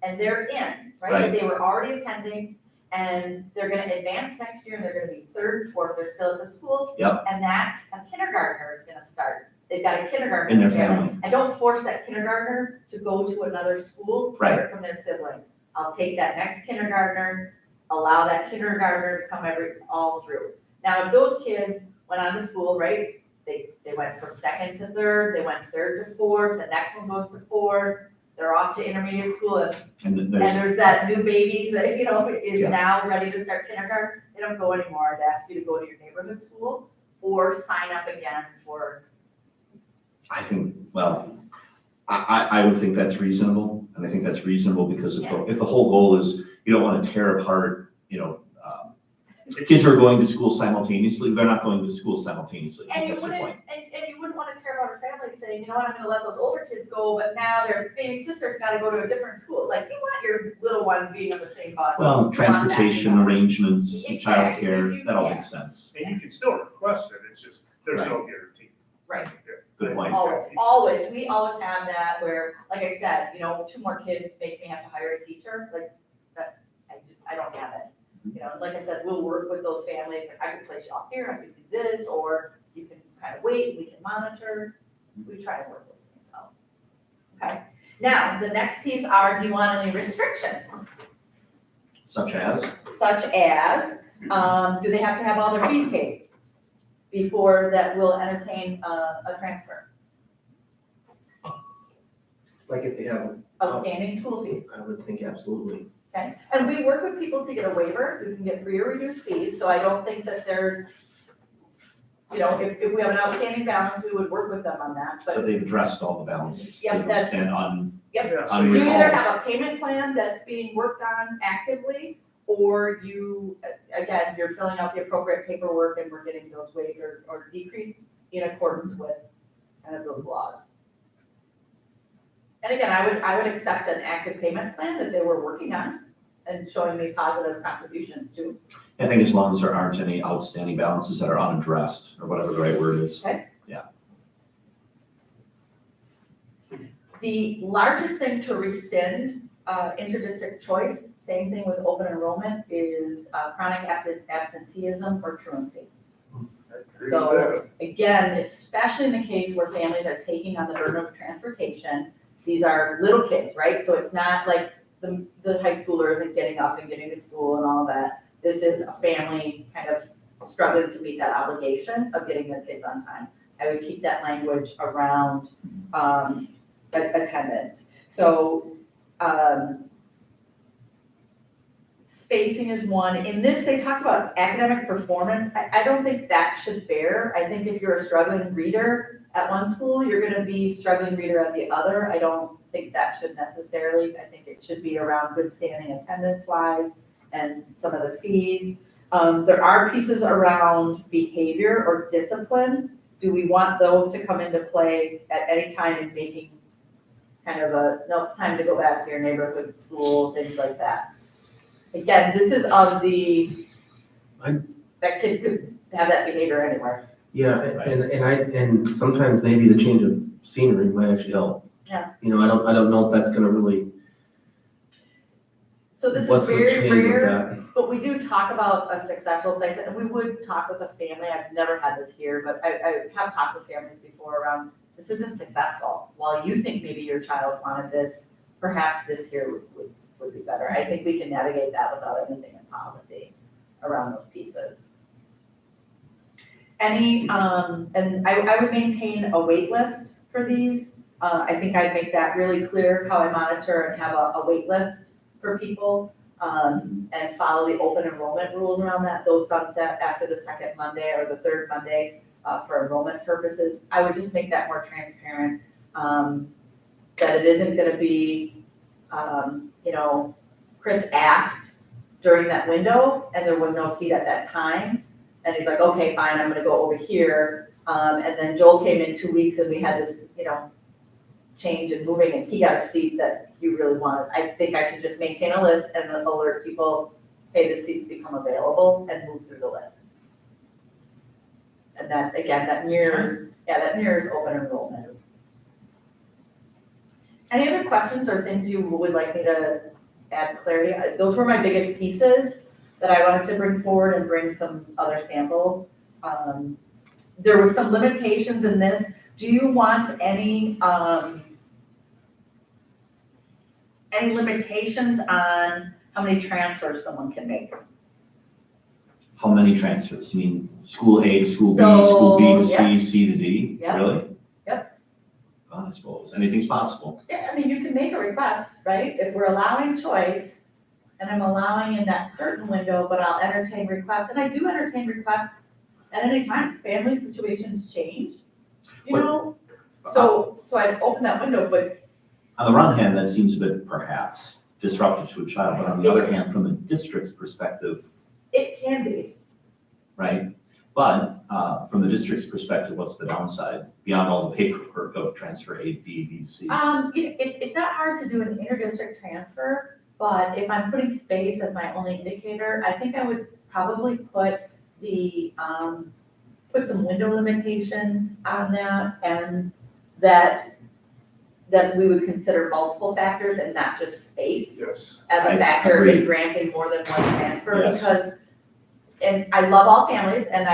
and they're in, right? Right. They were already attending, and they're gonna advance next year, and they're gonna be third and fourth, they're still at the school. Yep. And that's, a kindergartner is gonna start. They've got a kindergartner. In their family. I don't force that kindergartner to go to another school separate from their siblings. I'll take that next kindergartner, allow that kindergartner to come all through. Now, if those kids went on to school, right, they went from second to third, they went third to fourth, the next one goes to fourth, they're off to intermediate school, and And there's, there's that new baby that, you know, is Yeah. now ready to start kindergarten, they don't go anymore. I'd ask you to go to your neighborhood school or sign up again for. I think, well, I would think that's reasonable, and I think that's reasonable because if the whole goal is, you don't want to tear apart, kids who are going to school simultaneously, they're not going to school simultaneously. I And think you that's the wouldn't, point. and you wouldn't want to tear out a family saying, you know what, I'm gonna let those older kids go, but now their baby sister's gotta go to a different school. Like, you want your little one being on the same bus. You Well, want that, transportation you know. arrangements, Exactly. childcare, that all Yeah. makes sense. And you can still request it, it's just, there's no guarantee. Right. Good point. Always, we always have that where, like I said, 2 more kids makes me have to hire a teacher, like, that, I don't have it. Like I said, we'll work with those families, like, I can place you off here, I can do this, or you can kind of wait, we can monitor, we try to work those things out. Okay, now, the next piece are, do you want any restrictions? Such as, Such as, do they have to have all their fees paid before that will entertain a transfer? Like if they have, Outstanding school fees. I would think absolutely. Okay, and we work with people to get a waiver, you can get free or reduced fees, so I don't think that there's, if we have an outstanding balance, we would work with them on that, so but they've addressed all the balances. Yep, They don't that's- stand on, Yeah, so you you- either unresolved. have a payment plan that's being worked on actively, or you, again, you're filling out the appropriate paperwork and we're getting those waived or decreased in accordance with kind of those laws. And again, I would accept an active payment plan that they were working on and showing me positive contributions to. I think as long as there aren't any outstanding balances that are unaddressed, or whatever the right word is. The largest thing to rescind interdistrict choice, same thing with open enrollment, is chronic absenteeism or truancy. I agree with So again, especially in the case where families are taking on the burden of transportation, these are little kids, right? So it's not like the high schooler isn't getting up and getting to school and all that. This is a family kind of struggling to meet that obligation of getting their kids on time. I would keep that language around attendance. So, spacing is one. In this, they talk about academic performance. I don't think that should bear. I think if you're a struggling reader at one school, you're gonna be struggling reader at the other. I don't think that should necessarily. I think it should be around good standing attendance wise and some of the fees. There are pieces around behavior or discipline. Do we want those to come into play at any time in making kind of no, time to go back to your neighborhood school, things like that? Again, this is of the, that kid could have that behavior anywhere. Yeah, and sometimes maybe the change of scenery might actually help. Yeah. You know, I don't know if that's gonna really, So this is what's gonna very change with rare, that. but we do talk about a successful placement, and we would talk with a family. I've never had this here, but I have talked with families before around, this isn't successful. While you think maybe your child wanted this, perhaps this here would be better. I think we can navigate that without anything in policy around those pieces. And I would maintain a wait list for these. I think I'd make that really clear how I monitor and have a wait list for people, and follow the open enrollment rules around that. Those sunset after the second Monday or the third Monday, for enrollment purposes. I would just make that more transparent, that it isn't gonna be, you know, Chris asked during that window and there was no seat at that time. And he's like, okay, fine, I'm gonna go over here. And then Joel came in 2 weeks and we had this, you know, change and moving and he got a seat that you really wanted. I think I should just maintain a list and then alert people, hey, the seats become available and move through the list. And that, again, that mirrors open enrollment. Any other questions or things you would like me to add clarity? Those were my biggest pieces that I wanted to bring forward and bring some other sample. There was some limitations in this. Do you want any limitations on how many transfers someone can make? How many transfers? You mean school A to school B, school B to So, C, C to D? Yep. Really? Yep. Well, I suppose, anything's possible. Yeah, I mean, you can make a request, right? If we're allowing choice, and I'm allowing in that certain window, but I'll entertain requests, and I do entertain requests at any time. Family situations change, you What- know? So I'd open that window, but On the one hand, that seems a bit perhaps disruptive to a child, but on the other hand, from the district's perspective, it can be. right? But from the district's perspective, what's the downside beyond all the paperwork of transfer A, B, C? It's not hard to do an inter-district transfer, but if I'm putting space as my only indicator, I think I would probably put put some window limitations on that, and that we would consider multiple factors and not just space Yes. as a I factor in agree. granting more than one transfer, Yes. because, and I love all families, and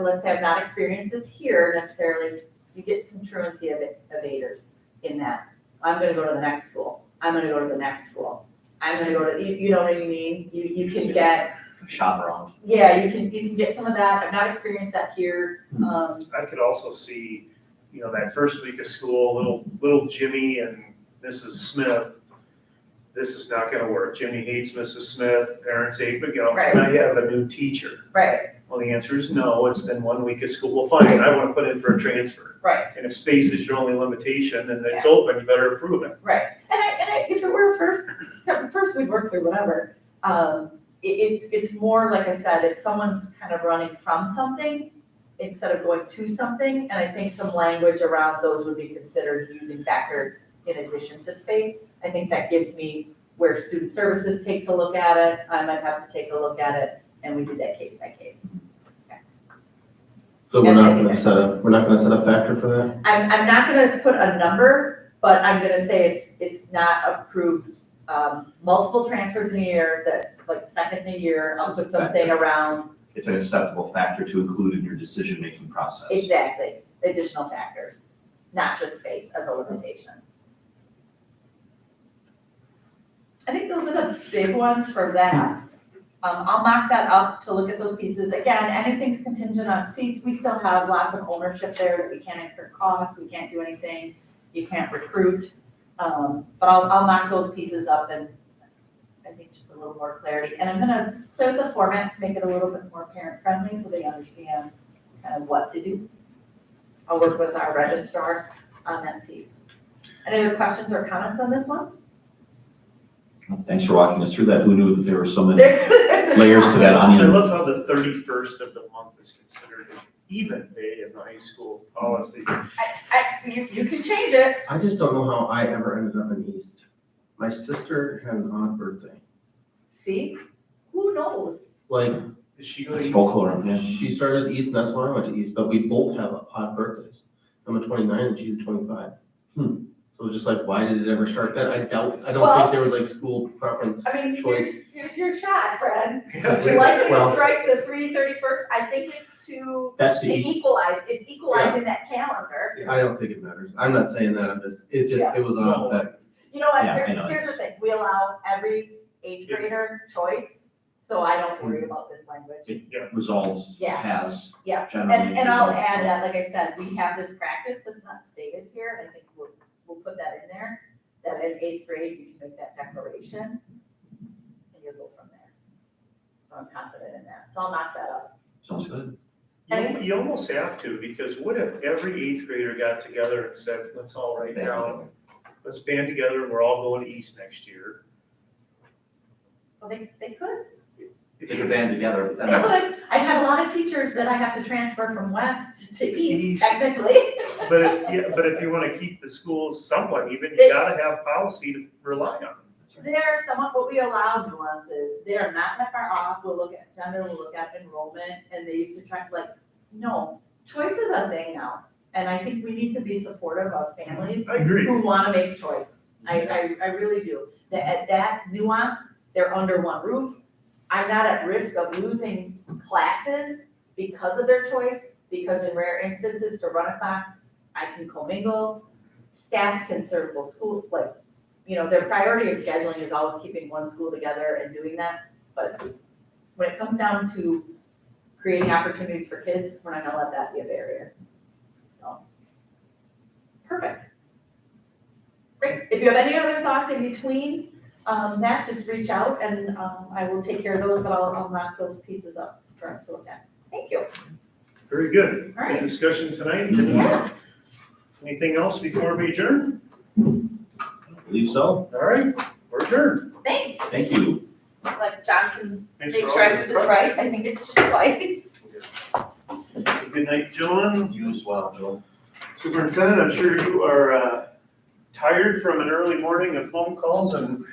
let's say I've not experienced this here necessarily, you get some truancy evaders in that. I'm gonna go to the next school, I'm gonna go to the next school, I'm gonna go to, you know what I mean? You can get, Shop around. yeah, you can get some of that, I've not experienced that here. I could also see, you know, that first week of school, little Jimmy and Mrs. Smith, this is not gonna work. Jimmy hates Mrs. Smith, parents hate, but, you know, Right. can I have a new teacher? Right, Well, the answer is no, it's been 1 week of school, well, fine, I wanna put in for a transfer. right, And if space is your only limitation and it's open, you better approve it. right. And if it were first we'd work through whatever. It's more, like I said, if someone's kind of running from something instead of going to something, and I think some language around those would be considered using factors in addition to space. I think that gives me where student services takes a look at it, I might have to take a look at it, and we do that case by case. So we're not gonna set a factor for that? I'm not gonna put a number, but I'm gonna say it's not approved, multiple transfers in a year, that, like, second in a year, I'll put something around, It's an acceptable factor to include in your decision-making process. exactly, additional factors, not just space as a limitation. I think those are the big ones for that. I'll mock that up to look at those pieces. Again, anything's contingent on seats. We still have lots of ownership there that we can't incur costs, we can't do anything, you can't recruit. But I'll knock those pieces up and I think just a little more clarity. And I'm gonna play with the format to make it a little bit more parent friendly so they understand kind of what to do. I'll work with our registrar on that piece. Any other questions or comments on this one? Thanks for walking us through that. Who knew that there were so many layers to that I onion? love how the 31st of the month is considered an even day in the high school policy. You can change it. I just don't know how I ever ended up in East. My sister had an odd birthday. See? Who knows? Like, Is she It's going? folklore, yeah. she started East, and that's why I went to East, but we both have odd birthdays. I'm a 29 and she's a 25. So it's just like, why did it ever start then? I don't Well- think there was like school preference I mean, choice. here's your shot, friends. Yeah, Would you like me to Well- strike the 3/31st? I think it's to That's to the, equalize, it's equalizing that calendar. I don't think it matters. I'm not saying that, it's just, it was odd that, You know what, Yeah, I know, here's the it's- thing, we allow every eighth grader choice, so I don't worry about this language. it resolves, Yeah. has Yeah. generally And I'll resolved add itself. that, like I said, we have this practice that's not stated here, and I think we'll put that in there, that in eighth grade, you can make that declaration, and you'll go from there. So I'm confident in that, so I'll knock that up. Sounds good. You almost have to, because what if every eighth grader got together and said, let's all write down, let's band together and we're all going to East next year? Well, they could. They could band together, but They then could. I have a lot of teachers that I have to transfer from west to east East. technically. But if you want to keep the schools somewhat even, They- you gotta have policy to rely on. They're somewhat what we allow nuances. They are not that far off. We'll look at gender, we'll look at enrollment, and they used to try, like, no, choice is a thing now. And I think we need to be supportive of families I agree. who want to make choice. I really do. At that nuance, they're under one roof. I'm not at risk of losing classes because of their choice, because in rare instances, to run a class, I can commingle. Staff can serve both schools, like, you know, their priority of scheduling is always keeping one school together and doing that. But when it comes down to creating opportunities for kids, we're not gonna let that be a barrier. So, perfect. Great. If you have any other thoughts in between, that, just reach out and, I will take care of those, but I'll knock those pieces up for us to look at. Thank you. Very good. All right. Good discussion tonight. Yeah. Anything else before we adjourn? I believe so. All right, we're adjourned. Thanks. Thank you. Like John can Thanks make for sure all I your do this right. I think it's just twice. Good night, John. you as well, Joel. Superintendent, I'm sure you are tired from an early morning of phone calls and